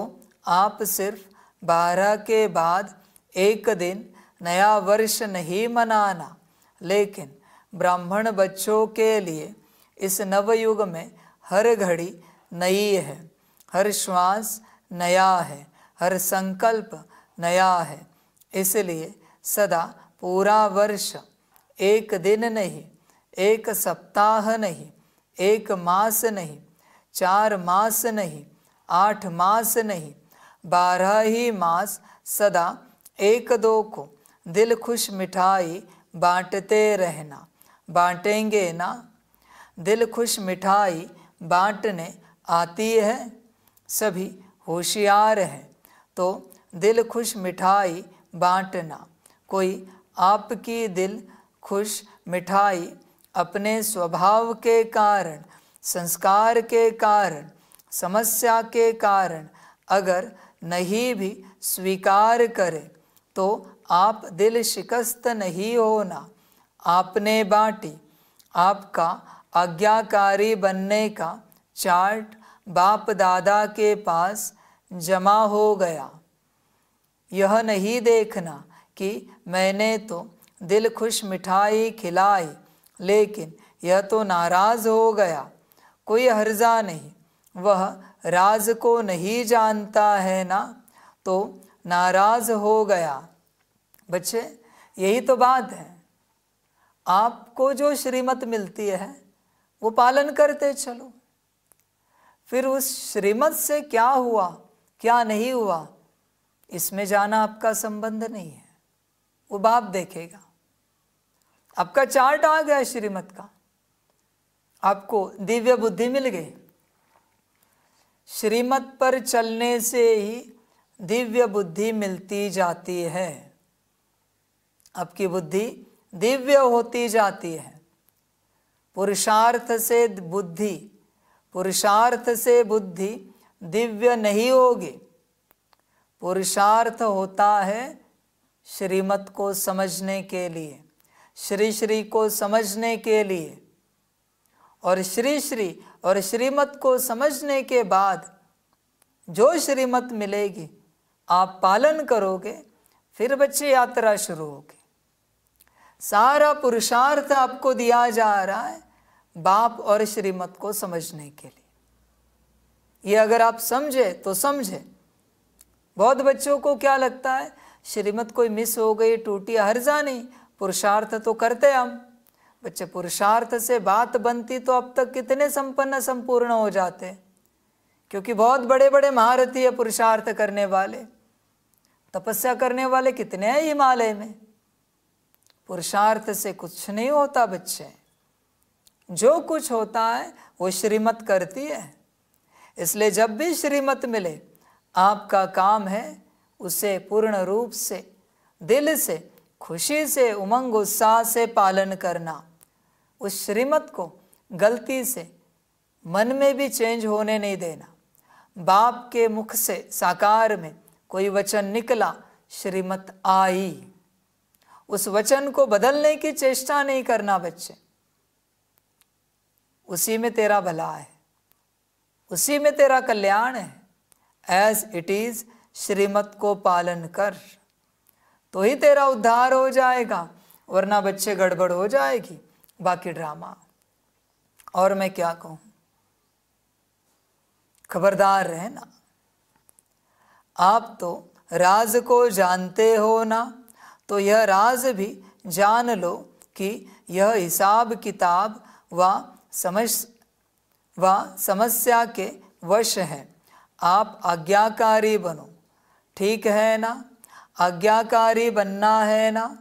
आप सिर्फ 12 के बाद एक दिन नया वर्ष नहीं मनाना, लेकिन ब्राह्मण बच्चों के लिए इस नवयुग में हर घड़ी नई है, हर श्वास नया है, हर संकल्प नया है। इसलिए सदा पूरा वर्ष, एक दिन नहीं, एक सप्ताह नहीं, एक मास नहीं, 4 मास नहीं, 8 मास नहीं, 12 ही मास सदा 1-2 को दिल खुश मिठाई बांटते रहना। बांटेंगे ना? दिल खुश मिठाई बांटने आती है। सभी होशियार हैं तो दिल खुश मिठाई बांटना। कोई आपकी दिल खुश मिठाई अपने स्वभाव के कारण, संस्कार के कारण, समस्या के कारण अगर नहीं भी स्वीकार करे तो आप दिल शिकस्त नहीं होना। आपने बांटी, आपका आज्ञाकारी बनने का चार्ट बाप दादा के पास जमा हो गया। यह नहीं देखना कि मैंने तो दिल खुश मिठाई खिलाई लेकिन यह तो नाराज़ हो गया। कोई हर्जा नहीं, वह राज को नहीं जानता है ना, तो नाराज़ हो गया। बच्चे, यही तो बात है। आपको जो श्रीमत मिलती है वो पालन करते चलो। फिर उस श्रीमत से क्या हुआ क्या नहीं हुआ इसमें जाना आपका संबंध नहीं है, वो बाप देखेगा। आपका चार्ट आ गया श्रीमत का, आपको दिव्य बुद्धि मिल गई। श्रीमत पर चलने से ही दिव्य बुद्धि मिलती जाती है। आपकी बुद्धि दिव्य होती जाती है। पुरुषार्थ से बुद्धि, पुरुषार्थ से बुद्धि दिव्य नहीं होगी। पुरुषार्थ होता है श्रीमत को समझने के लिए, श्री श्री को समझने के लिए। और श्री श्री और श्रीमत को समझने के बाद जो श्रीमत मिलेगी आप पालन करोगे, फिर बच्चे यात्रा शुरू होगी। सारा पुरुषार्थ आपको दिया जा रहा है बाप और श्रीमत को समझने के लिए। ये अगर आप समझे तो समझे। बहुत बच्चों को क्या लगता है, श्रीमत कोई मिस हो गई, टूटी, हर्जा नहीं, पुरुषार्थ तो करते हम। बच्चे, पुरुषार्थ से बात बनती तो अब तक कितने संपन्न संपूर्ण हो जाते, क्योंकि बहुत बड़े बड़े महारथी है पुरुषार्थ करने वाले, तपस्या करने वाले कितने हैं हिमालय में। पुरुषार्थ से कुछ नहीं होता बच्चे, जो कुछ होता है वो श्रीमत करती है। इसलिए जब भी श्रीमत मिले आपका काम है उसे पूर्ण रूप से, दिल से, खुशी से, उमंग उत्साह से पालन करना। उस श्रीमत को गलती से मन में भी चेंज होने नहीं देना। बाप के मुख से साकार में कोई वचन निकला, श्रीमत आई, उस वचन को बदलने की चेष्टा नहीं करना बच्चे। उसी में तेरा भला है, उसी में तेरा कल्याण है। एज इट इज श्रीमत को पालन कर तो ही तेरा उद्धार हो जाएगा, वरना बच्चे गड़बड़ हो जाएगी, बाकी ड्रामा। और मैं क्या कहूँ, खबरदार रहना। आप तो राज को जानते हो ना, तो यह राज भी जान लो कि यह हिसाब किताब व समस्या के वश है। आप आज्ञाकारी बनो, ठीक है ना? आज्ञाकारी बनना है ना?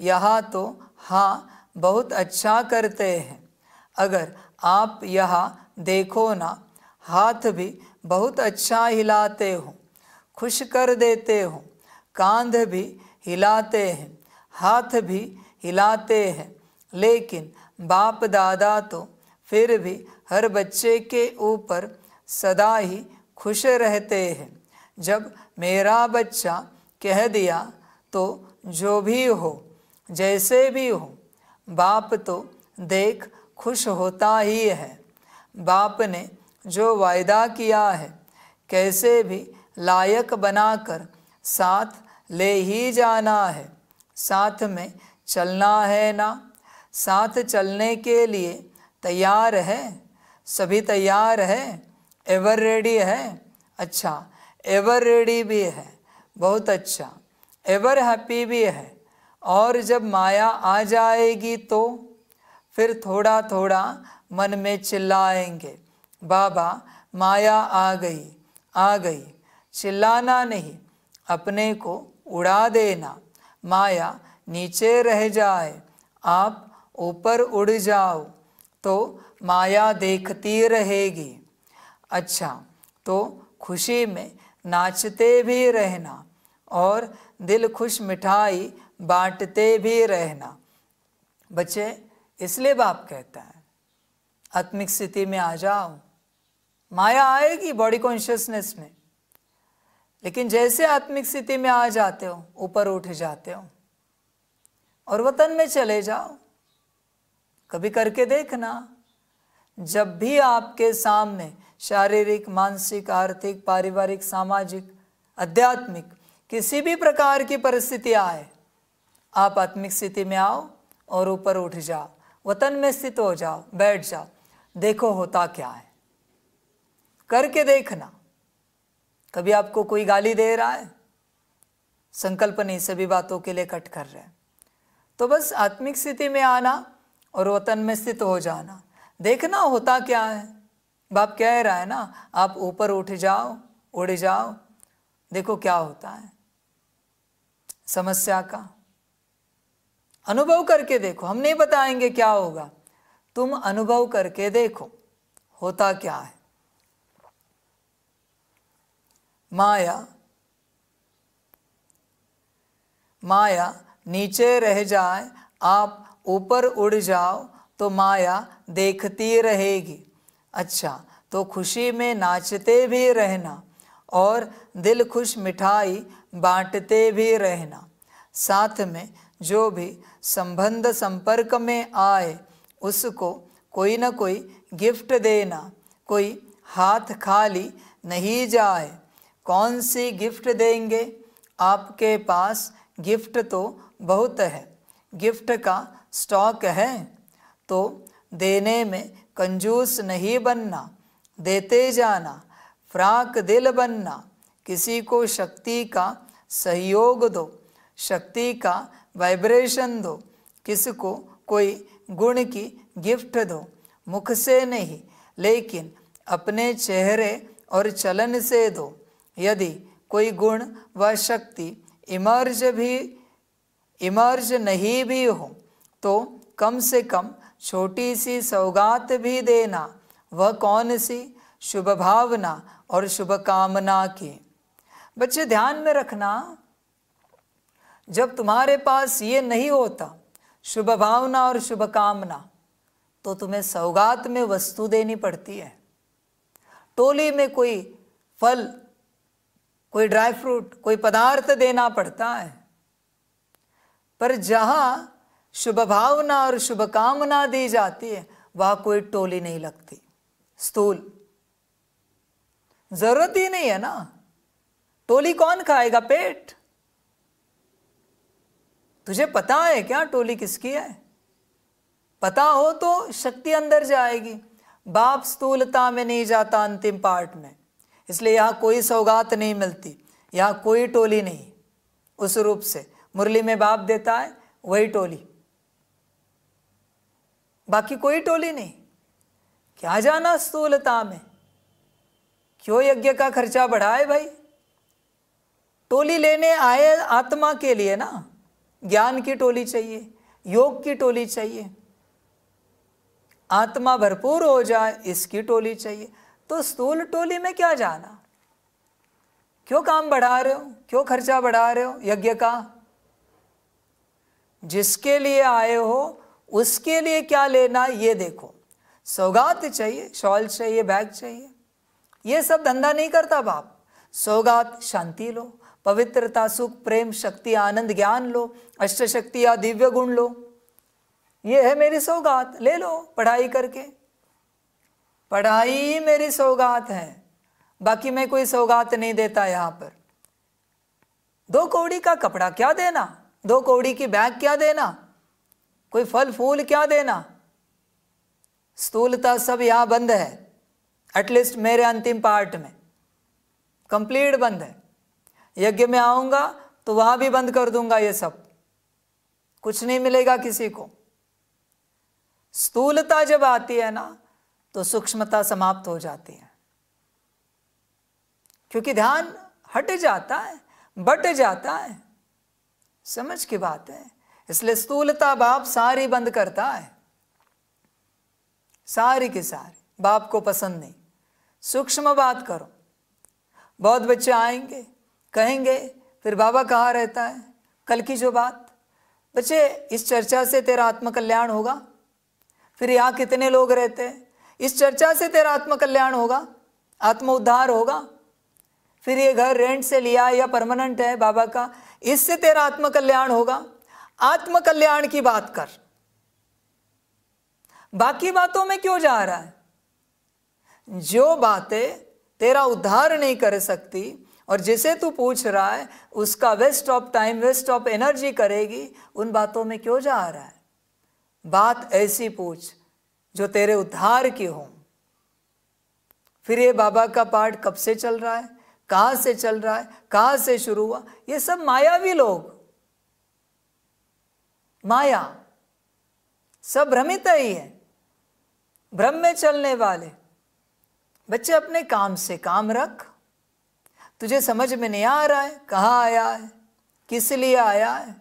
यहाँ तो हाँ बहुत अच्छा करते हैं। अगर आप यहाँ देखो ना, हाथ भी बहुत अच्छा हिलाते हो, खुश कर देते हो, कांध भी हिलाते हैं, हाथ भी हिलाते हैं। लेकिन बाप दादा तो फिर भी हर बच्चे के ऊपर सदा ही खुश रहते हैं। जब मेरा बच्चा कह दिया तो जो भी हो, जैसे भी हो, बाप तो देख खुश होता ही है। बाप ने जो वायदा किया है कैसे भी लायक बनाकर साथ ले ही जाना है, साथ में चलना है ना? साथ चलने के लिए तैयार है? सभी तैयार है? एवर रेडी है? अच्छा, एवर रेडी भी है, बहुत अच्छा। एवर हैप्पी भी है। और जब माया आ जाएगी तो फिर थोड़ा थोड़ा मन में चिल्लाएंगे, बाबा माया आ गई, आ गई। चिल्लाना नहीं, अपने को उड़ा देना। माया नीचे रह जाए, आप ऊपर उड़ जाओ तो माया देखती रहेगी। अच्छा, तो खुशी में नाचते भी रहना और दिल खुश मिठाई बांटते भी रहना। बच्चे, इसलिए बाप कहता है आत्मिक स्थिति में आ जाओ। माया आएगी बॉडी कॉन्शियसनेस में, लेकिन जैसे आत्मिक स्थिति में आ जाते हो ऊपर उठ जाते हो और वतन में चले जाओ। कभी करके देखना, जब भी आपके सामने शारीरिक, मानसिक, आर्थिक, पारिवारिक, सामाजिक, आध्यात्मिक किसी भी प्रकार की परिस्थिति आए, आप आत्मिक स्थिति में आओ और ऊपर उठ जाओ, वतन में स्थित हो जाओ, बैठ जाओ, देखो होता क्या है। करके देखना। कभी आपको कोई गाली दे रहा है, संकल्प नहीं, सभी बातों के लिए कट कर रहे हैं, तो बस आत्मिक स्थिति में आना और वतन में स्थित हो जाना, देखना होता क्या है। बाप कह रहा है ना, आप ऊपर उठ जाओ, उड़ जाओ, देखो क्या होता है। समस्या का अनुभव करके देखो, हम नहीं बताएंगे क्या होगा, तुम अनुभव करके देखो होता क्या है। माया नीचे रह जाए, आप ऊपर उड़ जाओ तो माया देखती रहेगी। अच्छा, तो खुशी में नाचते भी रहना और दिल खुश मिठाई बांटते भी रहना। साथ में जो भी संबंध संपर्क में आए उसको कोई ना कोई गिफ्ट देना, कोई हाथ खाली नहीं जाए। कौन सी गिफ्ट देंगे? आपके पास गिफ्ट तो बहुत है, गिफ्ट का स्टॉक है, तो देने में कंजूस नहीं बनना, देते जाना, फ्राक दिल बनना। किसी को शक्ति का सहयोग दो, शक्ति का वाइब्रेशन दो, किसको कोई गुण की गिफ्ट दो, मुख से नहीं लेकिन अपने चेहरे और चलन से दो। यदि कोई गुण व शक्ति इमर्ज नहीं भी हो तो कम से कम छोटी सी सौगात भी देना। वह कौन सी? शुभ भावना और शुभ कामना की। बच्चे ध्यान में रखना, जब तुम्हारे पास ये नहीं होता शुभ भावना और शुभ कामना, तो तुम्हें सौगात में वस्तु देनी पड़ती है। टोली में कोई फल, कोई ड्राई फ्रूट, कोई पदार्थ देना पड़ता है। पर जहाँ शुभ भावना और शुभ कामना दी जाती है वहाँ कोई टोली नहीं लगती। स्थूल जरूरत ही नहीं है ना, टोली कौन खाएगा? पेट। तुझे पता है क्या टोली किसकी है? पता हो तो शक्ति अंदर जाएगी। बाप स्थूलता में नहीं जाता अंतिम पार्ट में, इसलिए यहाँ कोई सौगात नहीं मिलती, यहाँ कोई टोली नहीं। उस रूप से मुरली में बाप देता है वही टोली, बाकी कोई टोली नहीं। क्या जाना स्थूलता में, क्यों यज्ञ का खर्चा बढ़ाए भाई? टोली लेने आए आत्मा के लिए ना, ज्ञान की टोली चाहिए, योग की टोली चाहिए, आत्मा भरपूर हो जाए इसकी टोली चाहिए। तो स्थूल टोली में क्या जाना? क्यों काम बढ़ा रहे हो, क्यों खर्चा बढ़ा रहे हो यज्ञ का? जिसके लिए आए हो उसके लिए क्या लेना ये देखो। सौगात चाहिए, शॉल चाहिए, बैग चाहिए, ये सब धंधा नहीं करता बाप। सौगात शांति लो, पवित्रता, सुख, प्रेम, शक्ति, आनंद, ज्ञान लो, अष्ट शक्ति या दिव्य गुण लो, ये है मेरी सौगात, ले लो। पढ़ाई करके, पढ़ाई ही मेरी सौगात है, बाकी मैं कोई सौगात नहीं देता। यहाँ पर 2 कौड़ी का कपड़ा क्या देना, 2 कौड़ी की बैग क्या देना, कोई फल फूल क्या देना? स्थूलता सब यहाँ बंद है, एटलीस्ट मेरे अंतिम पार्ट में कंप्लीट बंद है। यज्ञ में आऊँगा तो वहाँ भी बंद कर दूंगा, ये सब कुछ नहीं मिलेगा किसी को। स्थूलता जब आती है ना तो सूक्ष्मता समाप्त हो जाती है, क्योंकि ध्यान हट जाता है, बट जाता है। समझ की बात है। इसलिए स्थूलता बाप सारी बंद करता है, सारी की सारी। बाप को पसंद नहीं। सूक्ष्म बात करो। बहुत बच्चे आएंगे, कहेंगे फिर बाबा कहाँ रहता है। कल की जो बात, बच्चे इस चर्चा से तेरा आत्मकल्याण होगा। फिर यहाँ कितने लोग रहते हैं, इस चर्चा से तेरा आत्मकल्याण होगा, आत्म उद्धार होगा। फिर ये घर रेंट से लिया या परमानेंट है बाबा का, इससे तेरा आत्मकल्याण होगा। आत्मकल्याण की बात कर, बाकी बातों में क्यों जा रहा है। जो बातें तेरा उद्धार नहीं कर सकती और जिसे तू पूछ रहा है उसका waste of time, waste of energy करेगी, उन बातों में क्यों जा रहा है। बात ऐसी पूछ जो तेरे उद्धार की हो। फिर ये बाबा का पाठ कब से चल रहा है, कहाँ से चल रहा है, कहाँ से शुरू हुआ, ये सब मायावी लोग, माया, सब भ्रमित ही है, भ्रम में चलने वाले। बच्चे अपने काम से काम रख। तुझे समझ में नहीं आ रहा है कहाँ आया है, किस लिए आया है।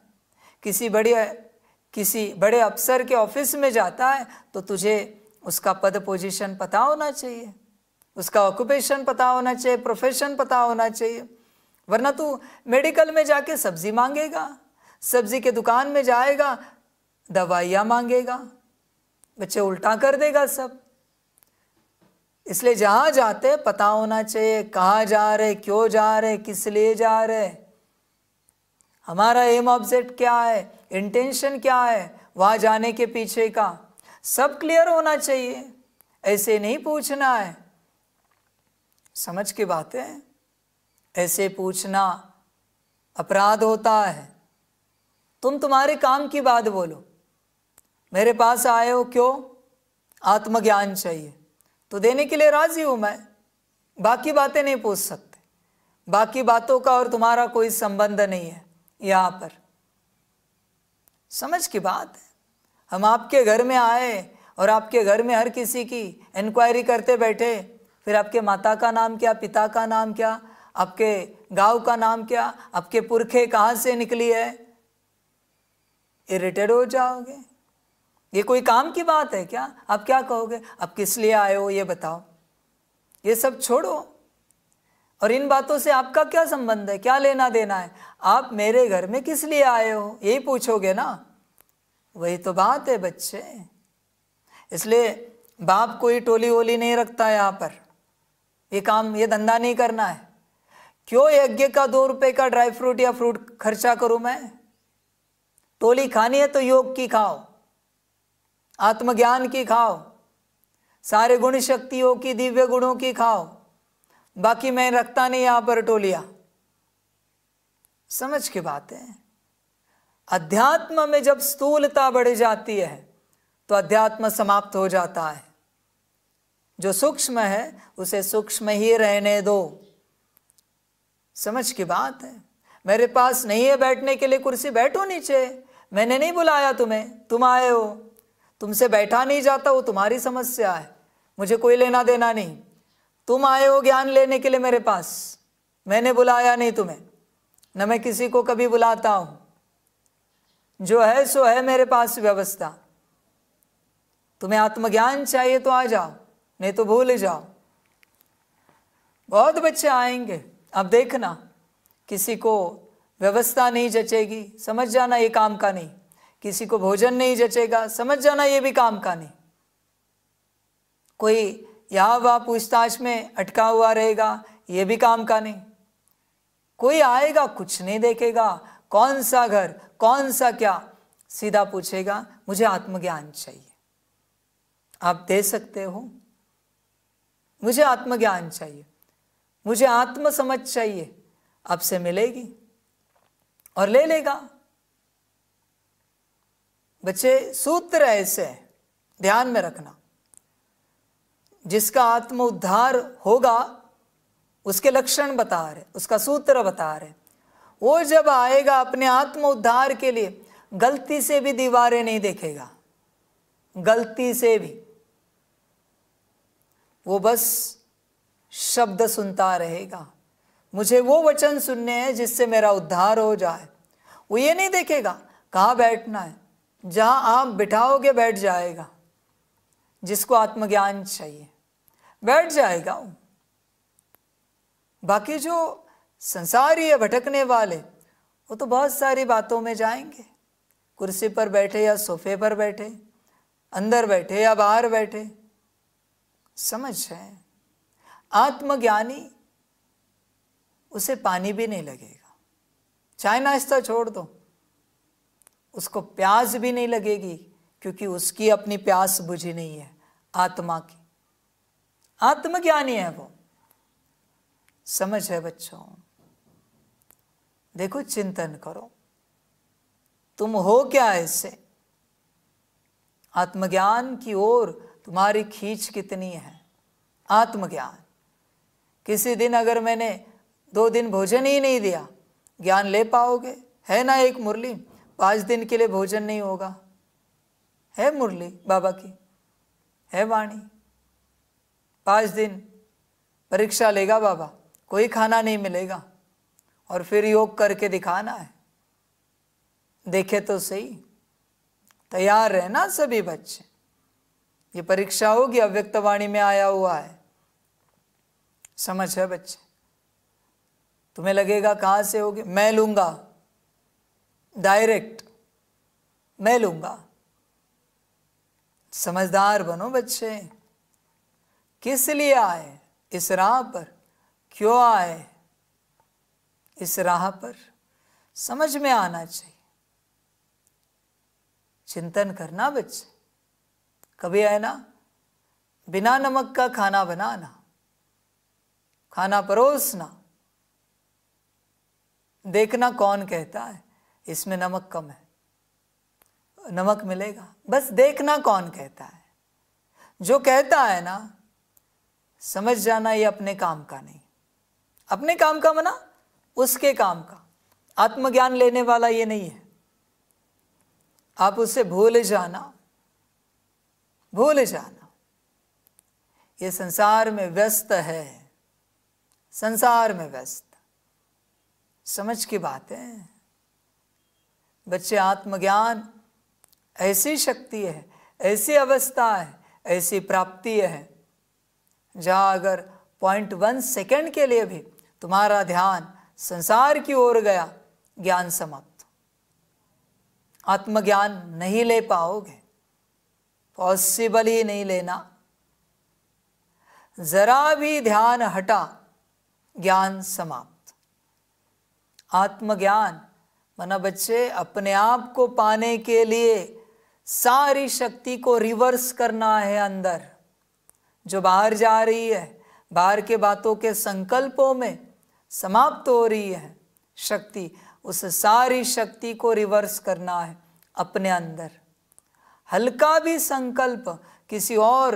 किसी बड़े अफसर के ऑफिस में जाता है तो तुझे उसका पद पोजीशन पता होना चाहिए, उसका ऑक्यूपेशन पता होना चाहिए, प्रोफेशन पता होना चाहिए। वरना तू मेडिकल में जाके सब्जी मांगेगा, सब्जी के दुकान में जाएगा दवाइयाँ मांगेगा, बच्चे उल्टा कर देगा सब। इसलिए जहाँ जाते पता होना चाहिए कहाँ जा रहे, क्यों जा रहे, किस लिए जा रहे, हमारा एम ऑब्जेक्ट क्या है, इंटेंशन क्या है, वहाँ जाने के पीछे का सब क्लियर होना चाहिए। ऐसे नहीं पूछना है, समझ की बात है। ऐसे पूछना अपराध होता है। तुम तुम्हारे काम की बात बोलो। मेरे पास आए हो क्यों, आत्मज्ञान चाहिए, तो देने के लिए राजी हूं मैं, बाकी बातें नहीं पूछ सकते। बाकी बातों का और तुम्हारा कोई संबंध नहीं है यहाँ पर, समझ की बात है। हम आपके घर में आए और आपके घर में हर किसी की इंक्वायरी करते बैठे, फिर आपके माता का नाम क्या, पिता का नाम क्या, आपके गांव का नाम क्या, आपके पुरखे कहाँ से निकली है, इरिटेट हो जाओगे। ये कोई काम की बात है क्या। आप क्या कहोगे, आप किस लिए आए हो ये बताओ। ये सब छोड़ो। और इन बातों से आपका क्या संबंध है, क्या लेना देना है। आप मेरे घर में किस लिए आए हो यही पूछोगे ना, वही तो बात है बच्चे। इसलिए बाप कोई टोली वोली नहीं रखता है यहाँ पर। ये काम, ये धंधा नहीं करना है। क्यों यज्ञ का 2 रुपए का ड्राई फ्रूट या फ्रूट खर्चा करूं मैं। टोली खानी है तो योग की खाओ, आत्मज्ञान की खाओ, सारे गुण शक्तियों की, दिव्य गुणों की खाओ। बाकी मैं रखता नहीं यहां पर टोलियां, समझ की बात है। अध्यात्म में जब स्थूलता बढ़ जाती है तो अध्यात्म समाप्त हो जाता है। जो सूक्ष्म है उसे सूक्ष्म ही रहने दो, समझ की बात है। मेरे पास नहीं है बैठने के लिए कुर्सी, बैठो नीचे, मैंने नहीं बुलाया तुम्हें, तुम आए हो। तुमसे बैठा नहीं जाता वो तुम्हारी समस्या है, मुझे कोई लेना देना नहीं। तुम आए हो ज्ञान लेने के लिए मेरे पास, मैंने बुलाया नहीं तुम्हें, न मैं किसी को कभी बुलाता हूं। जो है सो है मेरे पास व्यवस्था। तुम्हें आत्मज्ञान चाहिए तो आ जाओ, नहीं तो भूल जाओ। बहुत बच्चे आएंगे, अब देखना किसी को व्यवस्था नहीं जचेगी, समझ जाना ये काम का नहीं। किसी को भोजन नहीं जचेगा, समझ जाना ये भी काम का नहीं। कोई यहाँ वहाँ पूछताछ में अटका हुआ रहेगा, ये भी काम का नहीं। कोई आएगा कुछ नहीं देखेगा, कौन सा घर, कौन सा क्या, सीधा पूछेगा मुझे आत्मज्ञान चाहिए। आप दे सकते हो, मुझे आत्मज्ञान चाहिए, मुझे आत्म समझ चाहिए, आपसे मिलेगी और ले लेगा। बच्चे सूत्र ऐसे ध्यान में रखना, जिसका आत्म उद्धार होगा उसके लक्षण बता रहे, उसका सूत्र बता रहे। वो जब आएगा अपने आत्म उद्धार के लिए, गलती से भी दीवारें नहीं देखेगा, गलती से भी। वो बस शब्द सुनता रहेगा, मुझे वो वचन सुनने हैं जिससे मेरा उद्धार हो जाए। वो ये नहीं देखेगा कहाँ बैठना है, जहाँ आप बिठाओगे बैठ जाएगा। जिसको आत्मज्ञान चाहिए बैठ जाएगा। बाकी जो संसारीय भटकने वाले वो तो बहुत सारी बातों में जाएंगे, कुर्सी पर बैठे या सोफे पर बैठे, अंदर बैठे या बाहर बैठे। समझ है, आत्मज्ञानी उसे पानी भी नहीं लगेगा, चाय नाश्ता छोड़ दो, उसको प्यास भी नहीं लगेगी, क्योंकि उसकी अपनी प्यास बुझी नहीं है आत्मा की। आत्मज्ञानी है वो। समझ है बच्चों? देखो, चिंतन करो, तुम हो क्या इससे? आत्मज्ञान की ओर तुम्हारी खींच कितनी है? आत्मज्ञान। किसी दिन अगर मैंने 2 दिन भोजन ही नहीं दिया, ज्ञान ले पाओगे? है ना एक मुरली, 5 दिन के लिए भोजन नहीं होगा, है मुरली बाबा की, है वाणी। 5 दिन परीक्षा लेगा बाबा, कोई खाना नहीं मिलेगा, और फिर योग करके दिखाना है। देखे तो सही, तैयार रहना सभी बच्चे। ये परीक्षा होगी, अव्यक्त वाणी में आया हुआ है। समझ है बच्चे? तुम्हें लगेगा कहाँ से होगी? मैं लूंगा, डायरेक्ट मैं लूंगा। समझदार बनो बच्चे। किस लिए आए इस राह पर? क्यों आए इस राह पर? समझ में आना चाहिए। चिंतन करना बच्चे। कभी है ना, बिना नमक का खाना बनाना, खाना परोसना, देखना कौन कहता है इसमें नमक कम है, नमक मिलेगा, बस देखना कौन कहता है। जो कहता है ना, समझ जाना ये अपने काम का नहीं। अपने काम का मना उसके काम का। आत्मज्ञान लेने वाला ये नहीं है। आप उसे भूल जाना, भूल जाना। ये संसार में व्यस्त है, संसार में व्यस्त। समझ की बात है बच्चे। आत्मज्ञान ऐसी शक्ति है, ऐसी अवस्था है, ऐसी प्राप्ति है, जहाँ अगर 0.1 सेकेंड के लिए भी तुम्हारा ध्यान संसार की ओर गया, ज्ञान समाप्त। आत्मज्ञान नहीं ले पाओगे, पॉसिबल ही नहीं लेना। जरा भी ध्यान हटा, ज्ञान समाप्त। आत्मज्ञान माना बच्चे अपने आप को पाने के लिए सारी शक्ति को रिवर्स करना है अंदर। जो बाहर जा रही है, बाहर के बातों के संकल्पों में समाप्त हो रही है शक्ति, उस सारी शक्ति को रिवर्स करना है अपने अंदर। हल्का भी संकल्प किसी और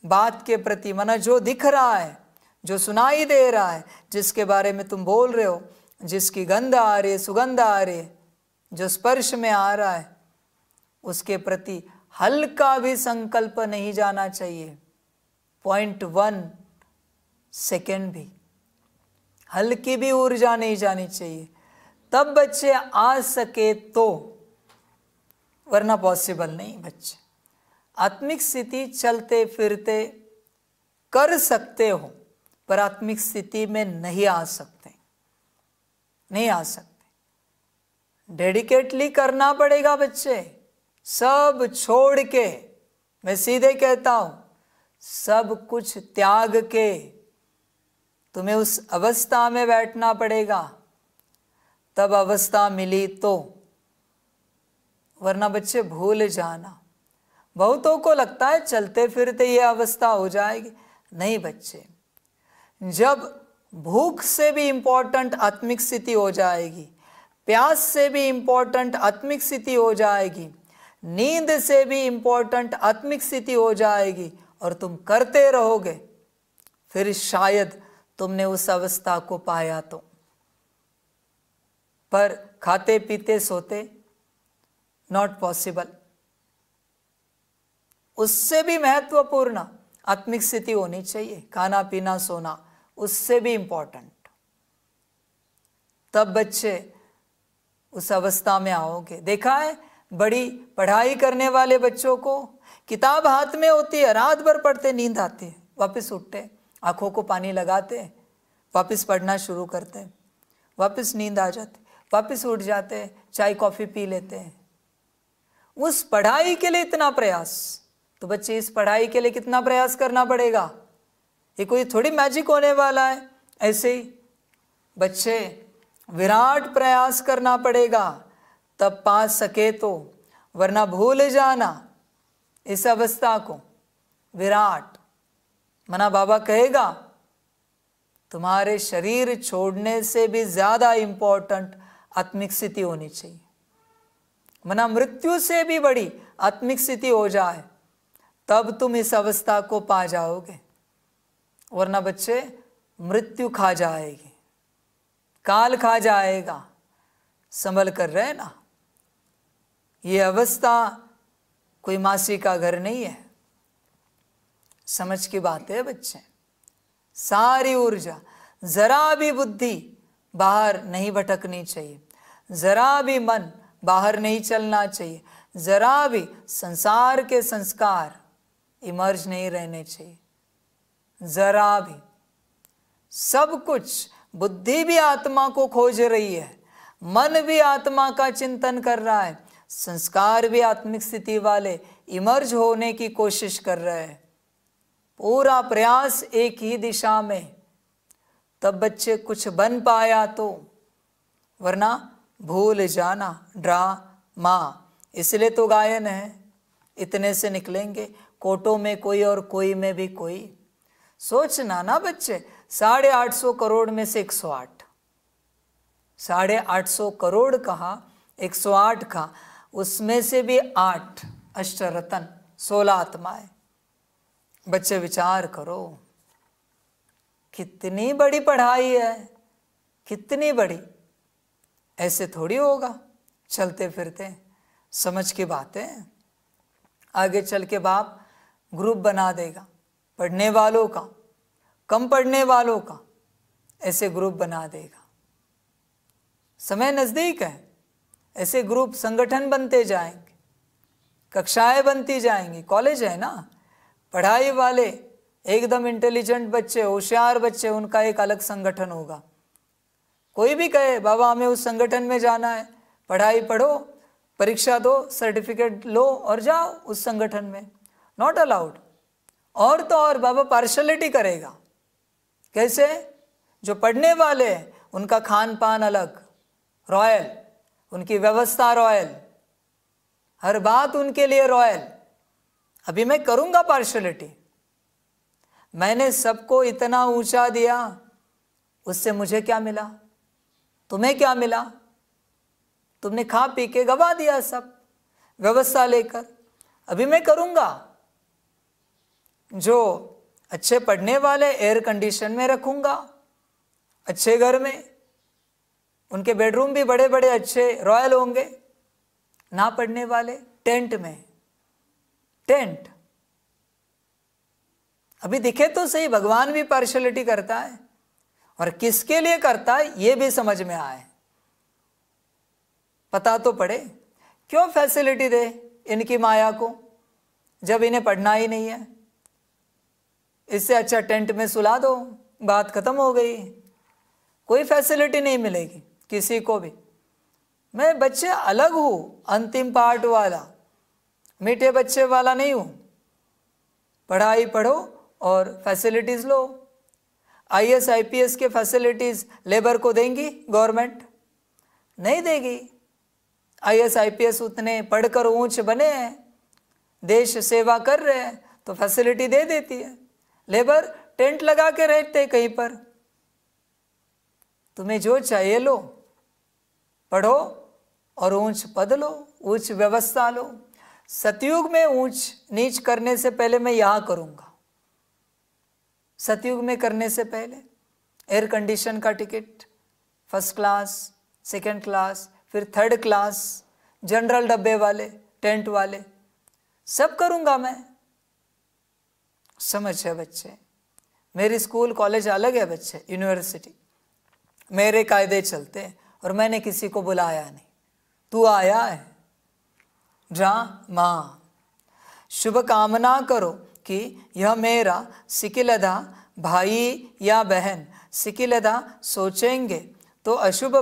बात के प्रति, माना जो दिख रहा है, जो सुनाई दे रहा है, जिसके बारे में तुम बोल रहे हो, जिसकी गंध आ रही है, सुगंध आ रही है, जो स्पर्श में आ रहा है, उसके प्रति हल्का भी संकल्प नहीं जाना चाहिए। 0.1 सेकेंड भी हल्की भी ऊर्जा नहीं जानी चाहिए। तब बच्चे आ सके तो, वरना पॉसिबल नहीं बच्चे। आत्मिक स्थिति चलते फिरते कर सकते हो, पर आत्मिक स्थिति में नहीं आ सकते, नहीं आ सकते। डेडिकेटली करना पड़ेगा बच्चे, सब छोड़ के। मैं सीधे कहता हूं, सब कुछ त्याग के तुम्हें उस अवस्था में बैठना पड़ेगा। तब अवस्था मिली तो, वरना बच्चे भूल जाना। बहुतों को लगता है चलते फिरते ये अवस्था हो जाएगी। नहीं बच्चे, जब भूख से भी इंपॉर्टेंट आत्मिक स्थिति हो जाएगी, प्यास से भी इंपॉर्टेंट आत्मिक स्थिति हो जाएगी, नींद से भी इंपॉर्टेंट आत्मिक स्थिति हो जाएगी, और तुम करते रहोगे, फिर शायद तुमने उस अवस्था को पाया तो। पर खाते पीते सोते नॉट पॉसिबल। उससे भी महत्वपूर्ण आत्मिक स्थिति होनी चाहिए, खाना पीना सोना, उससे भी इंपॉर्टेंट। तब बच्चे उस अवस्था में आओगे। देखा है बड़ी पढ़ाई करने वाले बच्चों को किताब हाथ में होती है, रात भर पढ़ते, नींद आती है, वापस उठते, आंखों को पानी लगाते, वापस पढ़ना शुरू करते हैं, वापस नींद आ जाती, वापस उठ जाते हैं, चाय कॉफ़ी पी लेते हैं। उस पढ़ाई के लिए इतना प्रयास, तो बच्चे इस पढ़ाई के लिए कितना प्रयास करना पड़ेगा? ये कोई थोड़ी मैजिक होने वाला है। ऐसे ही बच्चे विराट प्रयास करना पड़ेगा तब पा सके तो, वरना भूल जाना इस अवस्था को। विराट मना बाबा कहेगा तुम्हारे शरीर छोड़ने से भी ज्यादा इंपॉर्टेंट आत्मिक स्थिति होनी चाहिए। मना मृत्यु से भी बड़ी आत्मिक स्थिति हो जाए तब तुम इस अवस्था को पा जाओगे, वरना बच्चे मृत्यु खा जाएगी, काल खा जाएगा। संभल कर रहे ना। ये अवस्था कोई मासी का घर नहीं है। समझ की बात है बच्चे। सारी ऊर्जा, जरा भी बुद्धि बाहर नहीं भटकनी चाहिए, जरा भी मन बाहर नहीं चलना चाहिए, जरा भी संसार के संस्कार इमर्ज नहीं रहने चाहिए, जरा भी। सब कुछ, बुद्धि भी आत्मा को खोज रही है, मन भी आत्मा का चिंतन कर रहा है, संस्कार भी आत्मिक स्थिति वाले इमर्ज होने की कोशिश कर रहे हैं। पूरा प्रयास एक ही दिशा में, तब बच्चे कुछ बन पाया तो, वरना भूल जाना ड्रामा। इसलिए तो गायन है, इतने से निकलेंगे, कोटों में कोई और कोई में भी कोई। सोचना ना बच्चे, 850 करोड़ में से 108, 850 करोड़ कहा, 108 कहा, उसमें से भी 8 अष्टरत्न, 16 आत्माएं। बच्चे विचार करो, कितनी बड़ी पढ़ाई है, कितनी बड़ी। ऐसे थोड़ी होगा चलते फिरते। समझ की बात है। आगे चल के बाप ग्रुप बना देगा, पढ़ने वालों का, कम पढ़ने वालों का, ऐसे ग्रुप बना देगा। समय नजदीक है, ऐसे ग्रुप संगठन बनते जाएंगे, कक्षाएं बनती जाएंगी। कॉलेज है ना, पढ़ाई वाले एकदम इंटेलिजेंट बच्चे, होशियार बच्चे, उनका एक अलग संगठन होगा। कोई भी कहे बाबा हमें उस संगठन में जाना है, पढ़ाई पढ़ो, परीक्षा दो, सर्टिफिकेट लो और जाओ उस संगठन में, नॉट अलाउड। और तो और बाबा पार्शलिटी करेगा। कैसे? जो पढ़ने वाले हैं उनका खान पान अलग, रॉयल, उनकी व्यवस्था रॉयल, हर बात उनके लिए रॉयल। अभी मैं करूंगा पार्शलिटी। मैंने सबको इतना ऊंचा दिया, उससे मुझे क्या मिला? तुम्हें क्या मिला? तुमने खा पी के गवा दिया सब व्यवस्था लेकर। अभी मैं करूंगा। जो अच्छे पढ़ने वाले एयर कंडीशन में रखूंगा, अच्छे घर में, उनके बेडरूम भी बड़े बड़े अच्छे रॉयल होंगे। ना पढ़ने वाले टेंट में, टेंट। अभी दिखे तो सही, भगवान भी पार्शलिटी करता है, और किसके लिए करता है ये भी समझ में आए, पता तो पड़े। क्यों फैसिलिटी दे इनकी माया को जब इन्हें पढ़ना ही नहीं है? इससे अच्छा टेंट में सुला दो, बात खत्म हो गई। कोई फैसिलिटी नहीं मिलेगी किसी को भी। मैं बच्चे अलग हूँ, अंतिम पार्ट वाला, मीठे बच्चे वाला नहीं हूँ। पढ़ाई पढ़ो और फैसिलिटीज़ लो। IAS IPS के फैसिलिटीज़ लेबर को देंगी गवर्नमेंट? नहीं देगी। IAS IPS उतने पढ़कर ऊंच बने हैं, देश सेवा कर रहे हैं, तो फैसिलिटी दे देती है। लेबर टेंट लगा के रहते कहीं पर। तुम्हें जो चाहिए लो, पढ़ो और ऊंच पद लो, ऊंच व्यवस्था लो। सतयुग में ऊंच नीच करने से पहले मैं यहां करूंगा। सतयुग में करने से पहले एयर कंडीशन का ticket, first class, second class, फिर थर्ड क्लास, जनरल डब्बे वाले, टेंट वाले, सब करूंगा मैं। समझ है बच्चे? मेरी स्कूल कॉलेज अलग है बच्चे, यूनिवर्सिटी। मेरे कायदे चलते हैं और मैंने किसी को बुलाया नहीं। तू आया है ड्रामा। शुभ कामना करो कि यह मेरा सिकिलधा भाई या बहन सिकिलता सोचेंगे तो अशुभ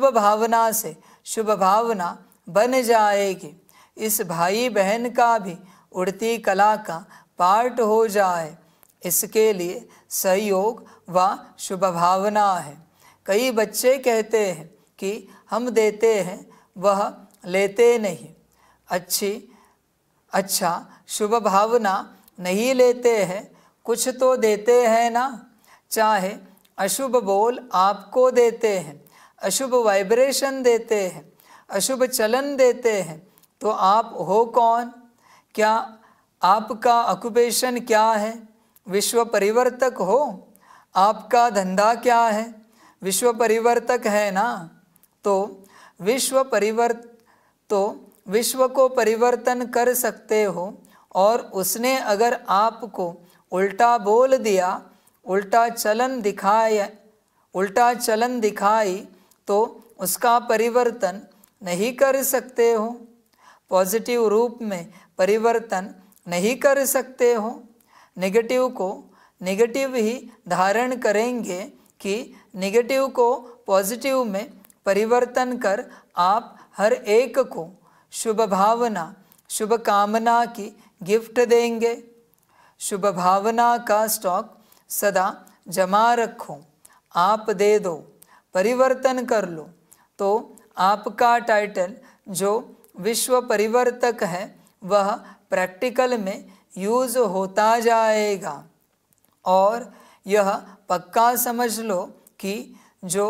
भावना से शुभ भावना बन जाएगी। इस भाई बहन का भी उड़ती कला का पार्ट हो जाए, इसके लिए सहयोग व शुभ भावना है। कई बच्चे कहते हैं कि हम देते हैं वह लेते नहीं। अच्छा शुभ भावना नहीं लेते हैं, कुछ तो देते हैं ना। चाहे अशुभ बोल आपको देते हैं, अशुभ वाइब्रेशन देते हैं, अशुभ चलन देते हैं, तो आप हो कौन? क्या आपका ऑक्यूपेशन क्या है? विश्व परिवर्तक हो? आपका धंधा क्या है? विश्व परिवर्तक है ना। तो विश्व को परिवर्तन कर सकते हो। और उसने अगर आपको उल्टा बोल दिया, उल्टा चलन दिखाई, तो उसका परिवर्तन नहीं कर सकते हो। पॉजिटिव रूप में परिवर्तन नहीं कर सकते हो। नेगेटिव को नेगेटिव ही धारण करेंगे कि नेगेटिव को पॉजिटिव में परिवर्तन कर आप हर एक को शुभ भावना, शुभ कामना की गिफ्ट देंगे। शुभ भावना का स्टॉक सदा जमा रखो। आप दे दो, परिवर्तन कर लो, तो आपका टाइटल जो विश्व परिवर्तक है वह प्रैक्टिकल में यूज़ होता जाएगा। और यह पक्का समझ लो कि जो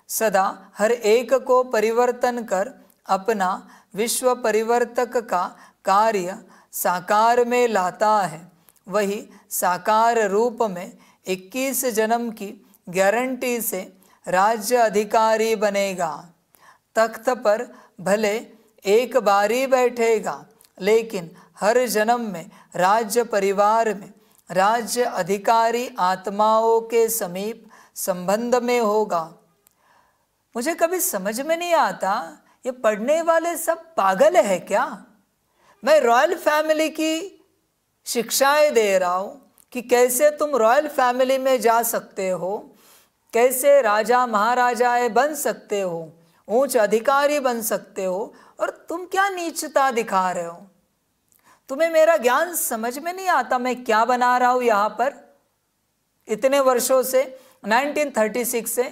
सदा हर एक को परिवर्तन कर अपना विश्व परिवर्तक का कार्य साकार में लाता है, वही साकार रूप में 21 जन्म की गारंटी से राज्य अधिकारी बनेगा। तख्त पर भले एक बारी बैठेगा, लेकिन हर जन्म में राज्य परिवार में राज्य अधिकारी आत्माओं के समीप संबंध में होगा। मुझे कभी समझ में नहीं आता, ये पढ़ने वाले सब पागल है क्या? मैं रॉयल फैमिली की शिक्षाएं दे रहा हूँ कि कैसे तुम रॉयल फैमिली में जा सकते हो, कैसे राजा महाराजाएं बन सकते हो, उच्च अधिकारी बन सकते हो, और तुम क्या नीचता दिखा रहे हो? तुम्हें मेरा ज्ञान समझ में नहीं आता। मैं क्या बना रहा हूँ यहाँ पर इतने वर्षों से, 1936 से।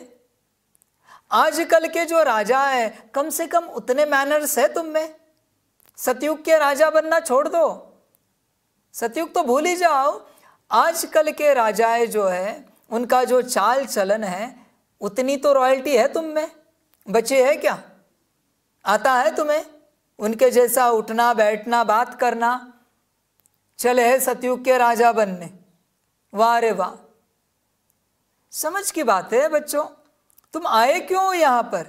आजकल के जो राजा है, कम से कम उतने मैनर्स है तुम में। सतयुग के राजा बनना छोड़ दो, सतयुग तो भूल ही जाओ। आजकल के राजाएं जो है, उनका जो चाल चलन है, उतनी तो रॉयल्टी है तुम में। बचे है क्या? आता है तुम्हें उनके जैसा उठना बैठना बात करना? चले है सतयुग के राजा बनने। वाह रे वाह, समझ की बात है बच्चों। तुम आए क्यों यहाँ पर?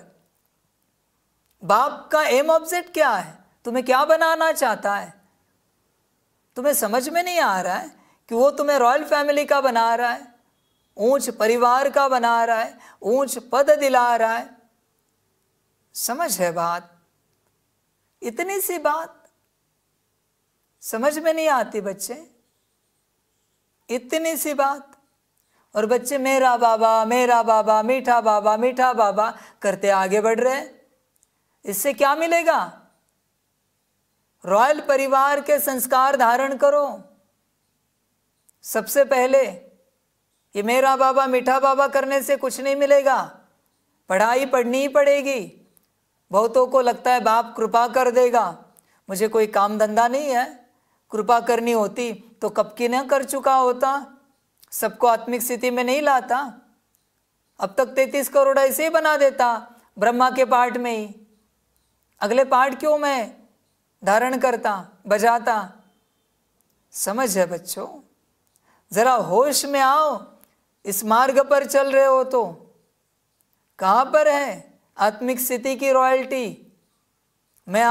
बाप का एम ऑब्जेक्ट क्या है? तुम्हें क्या बनाना चाहता है? तुम्हें समझ में नहीं आ रहा है कि वो तुम्हें रॉयल फैमिली का बना रहा है, ऊंच परिवार का बना रहा है, ऊंच पद दिला रहा है। समझ है बात? इतनी सी बात समझ में नहीं आती बच्चे, इतनी सी बात। और बच्चे मेरा बाबा मीठा बाबा करते आगे बढ़ रहे हैं। इससे क्या मिलेगा? रॉयल परिवार के संस्कार धारण करो। सबसे पहले ये मेरा बाबा मीठा बाबा करने से कुछ नहीं मिलेगा, पढ़ाई पढ़नी ही पड़ेगी। बहुतों को लगता है बाप कृपा कर देगा, मुझे कोई काम धंधा नहीं है, कृपा करनी होती तो कब की न कर चुका होता, सबको आत्मिक स्थिति में नहीं लाता। अब तक 33 करोड़ ऐसे ही बना देता ब्रह्मा के पाठ में ही। अगले पाठ क्यों मैं धारण करता बजाता? समझ है बच्चों? जरा होश में आओ। इस मार्ग पर चल रहे हो तो कहाँ पर है आत्मिक स्थिति की रॉयल्टी? मैं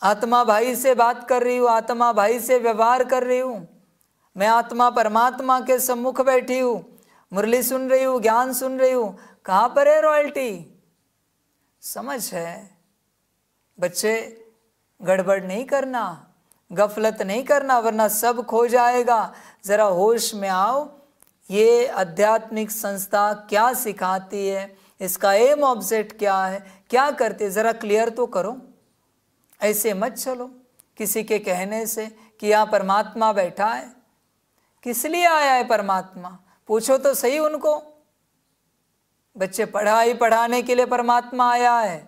आत्मा भाई से बात कर रही हूँ, आत्मा भाई से व्यवहार कर रही हूँ। मैं आत्मा परमात्मा के सम्मुख बैठी हूँ, मुरली सुन रही हूँ, ज्ञान सुन रही हूँ। कहाँ पर है रॉयल्टी? समझ है बच्चे? गड़बड़ नहीं करना, गफलत नहीं करना, वरना सब खो जाएगा। जरा होश में आओ। ये आध्यात्मिक संस्था क्या सिखाती है, इसका एम ऑब्जेक्ट क्या है, क्या करते, ज़रा क्लियर तो करो। ऐसे मत चलो किसी के कहने से कि यहाँ परमात्मा बैठा है। किस लिए आया है परमात्मा, पूछो तो सही उनको। बच्चे पढ़ाने के लिए परमात्मा आया है,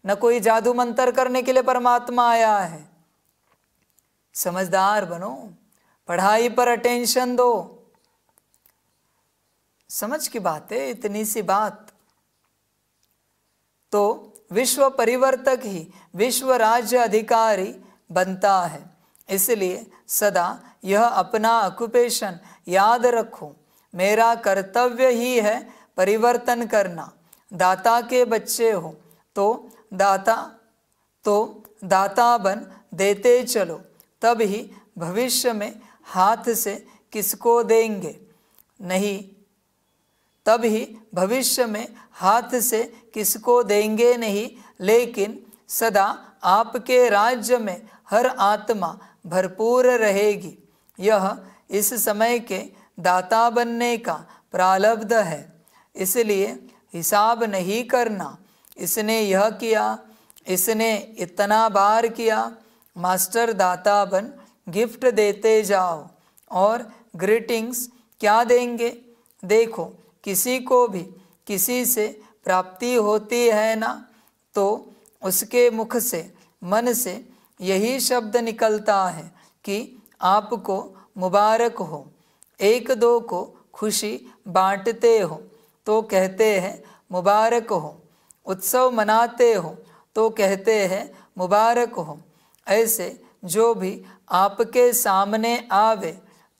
न कोई जादू मंतर करने के लिए परमात्मा आया है। समझदार बनो, पढ़ाई पर अटेंशन दो। समझ की बात है, इतनी सी बात। तो विश्व परिवर्तक ही विश्व राज्य अधिकारी बनता है। इसलिए सदा यह अपना ऑक्यूपेशन याद रखो, मेरा कर्तव्य ही है परिवर्तन करना। दाता के बच्चे हो तो दाता बन देते चलो, तब ही भविष्य में हाथ से किसको देंगे नहीं, तब ही भविष्य में हाथ से किसको देंगे नहीं, लेकिन सदा आपके राज्य में हर आत्मा भरपूर रहेगी। यह इस समय के दाता बनने का प्रारब्ध है, इसलिए हिसाब नहीं करना, इसने यह किया, इसने इतना बार किया। मास्टर दाता बन गिफ्ट देते जाओ। और ग्रीटिंग्स क्या देंगे, देखो किसी को भी किसी से प्राप्ति होती है ना, तो उसके मुख से मन से यही शब्द निकलता है कि आपको मुबारक हो। एक दो को खुशी बांटते हो तो कहते हैं मुबारक हो, उत्सव मनाते हो तो कहते हैं मुबारक हो। ऐसे जो भी आपके सामने आवे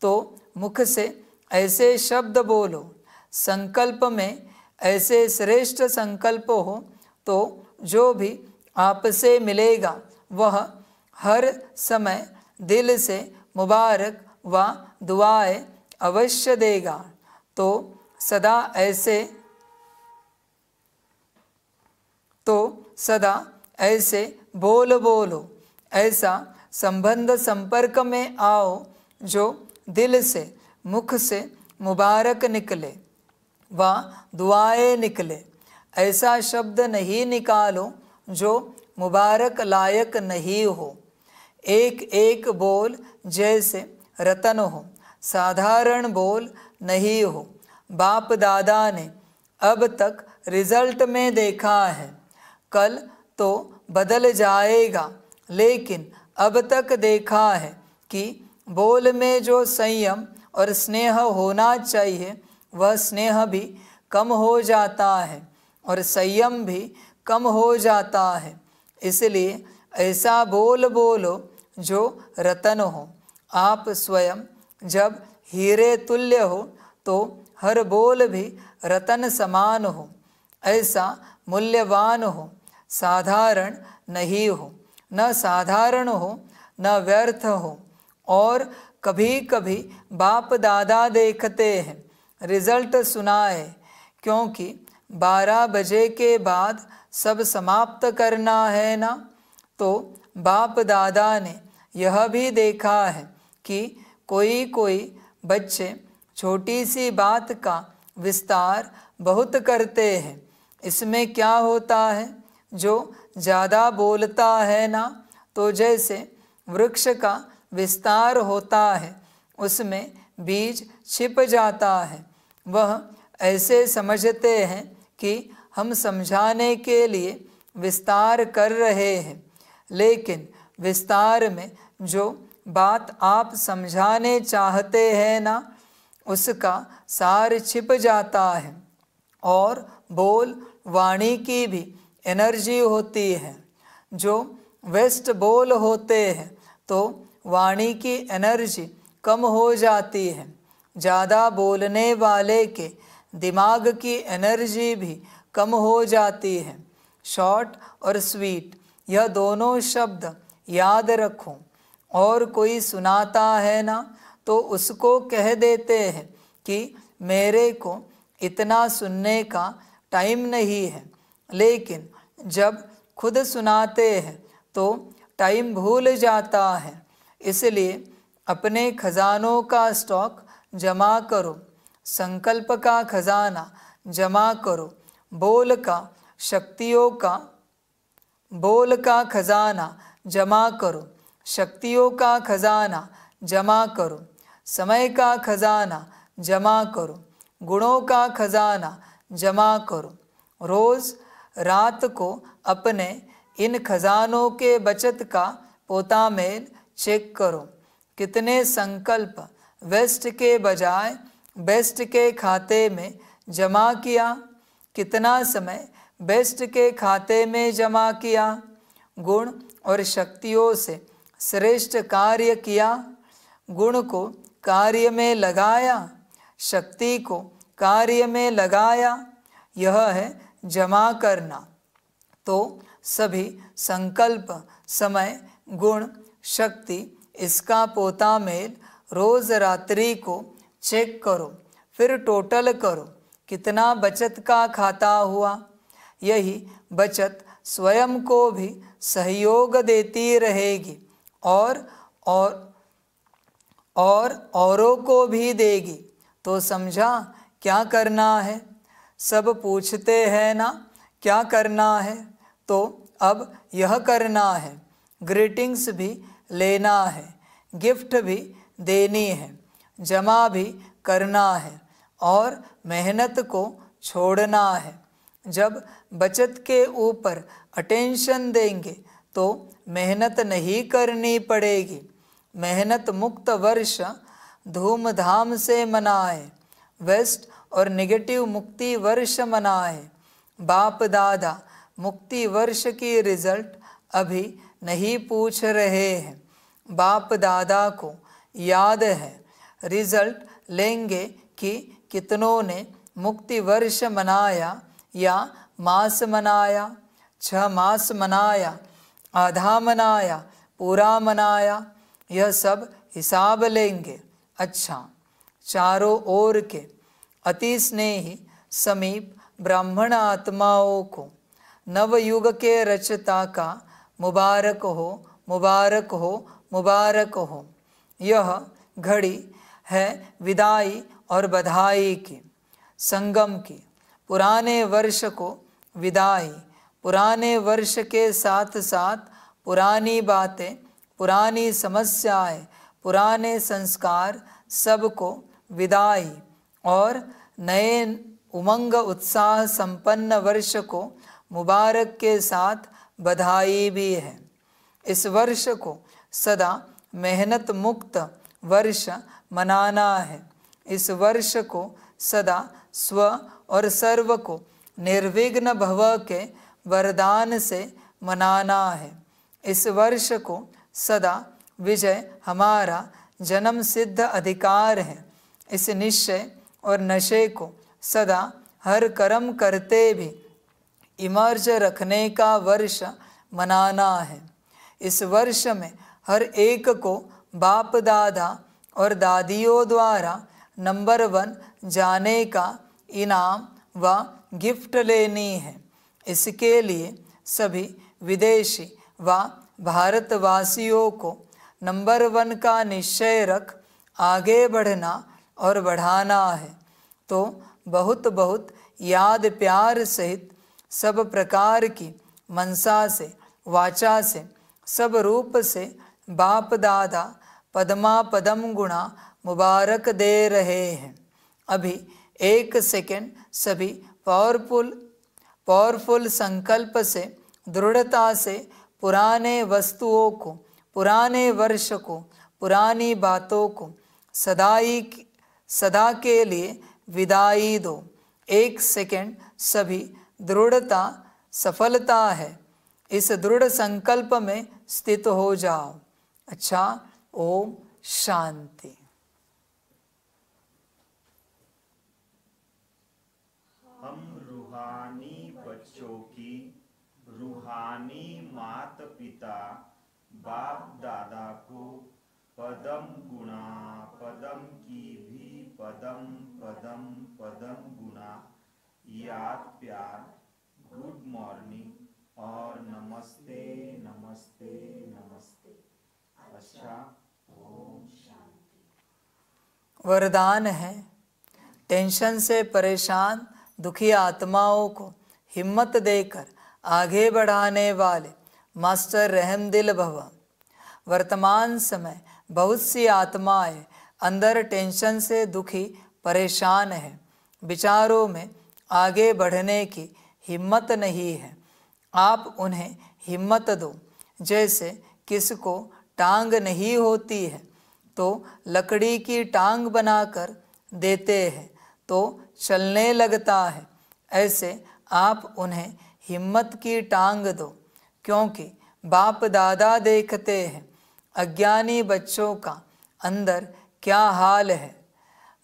तो मुख से ऐसे शब्द बोलो। संकल्प में ऐसे श्रेष्ठ संकल्प हो तो जो भी आपसे मिलेगा वह हर समय दिल से मुबारक व दुआएं अवश्य देगा। तो सदा ऐसे बोलो, ऐसा संबंध संपर्क में आओ जो दिल से मुख से मुबारक निकले व दुआएं निकले। ऐसा शब्द नहीं निकालो जो मुबारक लायक नहीं हो। एक एक बोल जैसे रतन हो, साधारण बोल नहीं हो। बाप दादा ने अब तक रिजल्ट में देखा है, कल तो बदल जाएगा, लेकिन अब तक देखा है कि बोल में जो संयम और स्नेह होना चाहिए वह स्नेह भी कम हो जाता है और संयम भी कम हो जाता है। इसलिए ऐसा बोलो जो रतन हो। आप स्वयं जब हीरे तुल्य हो तो हर बोल भी रतन समान हो, ऐसा मूल्यवान हो, साधारण नहीं हो, न साधारण हो न व्यर्थ हो। और कभी कभी बाप दादा देखते हैं रिजल्ट सुनाए, क्योंकि 12 बजे के बाद सब समाप्त करना है ना। तो बाप दादा ने यह भी देखा है कि कोई बच्चे छोटी सी बात का विस्तार बहुत करते हैं। इसमें क्या होता है, जो ज़्यादा बोलता है ना, तो जैसे वृक्ष का विस्तार होता है उसमें बीज छिप जाता है। वह ऐसे समझते हैं कि हम समझाने के लिए विस्तार कर रहे हैं, लेकिन विस्तार में जो बात आप समझाने चाहते हैं ना, उसका सार छिप जाता है। और बोल वाणी की भी एनर्जी होती है। जो वेस्ट बोल होते हैं तो वाणी की एनर्जी कम हो जाती है। ज़्यादा बोलने वाले के दिमाग की एनर्जी भी कम हो जाती है। शॉर्ट और स्वीट, यह दोनों शब्द याद रखो। और कोई सुनाता है ना, तो उसको कह देते हैं कि मेरे को इतना सुनने का टाइम नहीं है, लेकिन जब खुद सुनाते हैं तो टाइम भूल जाता है। इसलिए अपने खजानों का स्टॉक जमा करो। संकल्प का खजाना जमा करो, बोल का शक्तियों का, बोल का खजाना जमा करो, शक्तियों का खजाना जमा करो, समय का खजाना जमा करो, गुणों का खजाना जमा करो। रोज़ रात को अपने इन खजानों के बचत का पोतामेल चेक करो। कितने संकल्प वेस्ट के बजाय बेस्ट के खाते में जमा किया, कितना समय बेस्ट के खाते में जमा किया, गुण और शक्तियों से श्रेष्ठ कार्य किया, गुण को कार्य में लगाया, शक्ति को कार्य में लगाया, यह है जमा करना। तो सभी संकल्प, समय, गुण, शक्ति, इसका पोतामेल रोज रात्रि को चेक करो, फिर टोटल करो, कितना बचत का खाता हुआ। यही बचत स्वयं को भी सहयोग देती रहेगी और औरों को भी देगी। तो समझा क्या करना है? सब पूछते हैं ना क्या करना है, तो अब यह करना है। ग्रीटिंग्स भी लेना है, गिफ्ट भी देनी है, जमा भी करना है और मेहनत को छोड़ना है। जब बचत के ऊपर अटेंशन देंगे तो मेहनत नहीं करनी पड़ेगी। मेहनत मुक्त वर्ष धूमधाम से मनाए, वेस्ट और नेगेटिव मुक्ति वर्ष मनाए। बाप दादा मुक्ति वर्ष की रिजल्ट अभी नहीं पूछ रहे हैं। बाप दादा को याद है, रिजल्ट लेंगे कि कितनों ने मुक्ति वर्ष मनाया या मास मनाया, 6 मास मनाया, आधा मनाया, पूरा मनाया, यह सब हिसाब लेंगे। अच्छा, चारों ओर के अति स्नेही समीप ब्राह्मण आत्माओं को नवयुग के रचता का मुबारक हो, मुबारक हो, मुबारक हो। यह घड़ी है विदाई और बधाई की, संगम की। पुराने वर्ष को विदाई, पुराने वर्ष के साथ साथ पुरानी बातें, पुरानी समस्याएं, पुराने संस्कार, सबको विदाई और नए उमंग उत्साह संपन्न वर्ष को मुबारक के साथ बधाई भी है। इस वर्ष को सदा मेहनत मुक्त वर्ष मनाना है। इस वर्ष को सदा स्व और सर्व को निर्विघ्न भव के वरदान से मनाना है। इस वर्ष को सदा विजय हमारा जन्म सिद्ध अधिकार है। इस निश्चय और नशे को सदा हर कर्म करते भी इमर्ज रखने का वर्ष मनाना है। इस वर्ष में हर एक को बाप दादा और दादियों द्वारा नंबर 1 जाने का इनाम व गिफ्ट लेनी है। इसके लिए सभी विदेशी व भारतवासियों को नंबर 1 का निश्चय रख आगे बढ़ना और बढ़ाना है। तो बहुत बहुत याद प्यार सहित सब प्रकार की मनसा से, वाचा से, सब रूप से बाप दादा पद्मा पदम गुणा मुबारक दे रहे हैं। अभी 1 सेकेंड सभी पावरफुल संकल्प से, दृढ़ता से पुराने वस्तुओं को, पुराने वर्ष को, पुरानी बातों को सदा के लिए विदाई दो। 1 सेकेंड सभी दृढ़ता सफलता है। इस दृढ़ संकल्प में स्थित हो जाओ। अच्छा, ओम शांति। हम रूहानी बच्चों की रूहानी माता पिता बाप दादा को पदम गुणा, पदम की भी पदम पदम पदम गुणा याद प्यार, गुड मॉर्निंग और नमस्ते नमस्ते नमस्ते। अच्छा, ओम शांति। वरदान है, टेंशन से परेशान दुखी आत्माओं को हिम्मत देकर आगे बढ़ाने वाले मास्टर रहमदिल भव। वर्तमान समय बहुत सी आत्माएं अंदर टेंशन से दुखी परेशान हैं, विचारों में आगे बढ़ने की हिम्मत नहीं है। आप उन्हें हिम्मत दो। जैसे किसको टांग नहीं होती है तो लकड़ी की टांग बनाकर देते हैं तो चलने लगता है, ऐसे आप उन्हें हिम्मत की टांग दो, क्योंकि बाप दादा देखते हैं अज्ञानी बच्चों का अंदर क्या हाल है।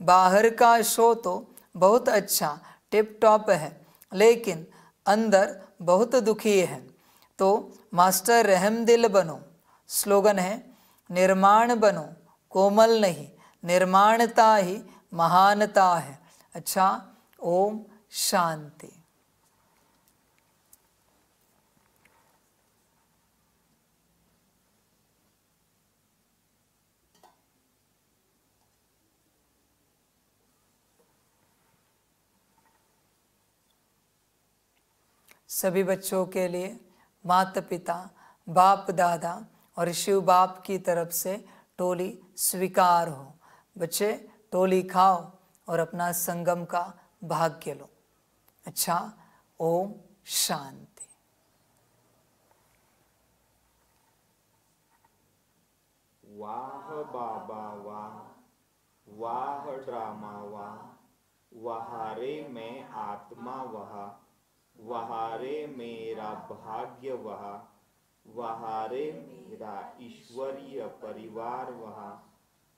बाहर का शो तो बहुत अच्छा टिप टॉप है, लेकिन अंदर बहुत दुखी है। तो मास्टर रहमदिल बनो। स्लोगन है, निर्माण बनो कोमल नहीं, निर्माणता ही महानता है। अच्छा, ओम शांति। सभी बच्चों के लिए माता पिता, बाप दादा और शिव बाप की तरफ से टोली स्वीकार हो। बच्चे टोली खाओ और अपना संगम का भाग्य लो। अच्छा, ओम शांति। वाह बाबा वाह, वाह ड्रामा वाह, वहारे में आत्मा वहा, वहारे मेरा भाग्य वहा, वहारे मेरा ईश्वरीय परिवार वहा,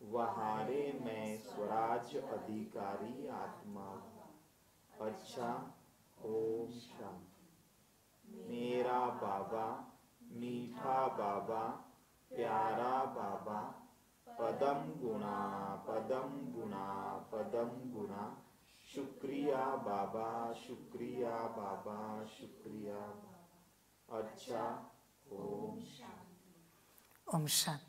वहारे मैं स्वराज अधिकारी आत्मा वहा। अच्छा, ओम शांति। मेरा बाबा, मीठा बाबा, प्यारा बाबा, पदम गुणा पदम गुणा पदम गुणा, शुक्रिया बाबा, शुक्रिया बाबा, शुक्रिया। अच्छा, ओम शांति। ओम शांति।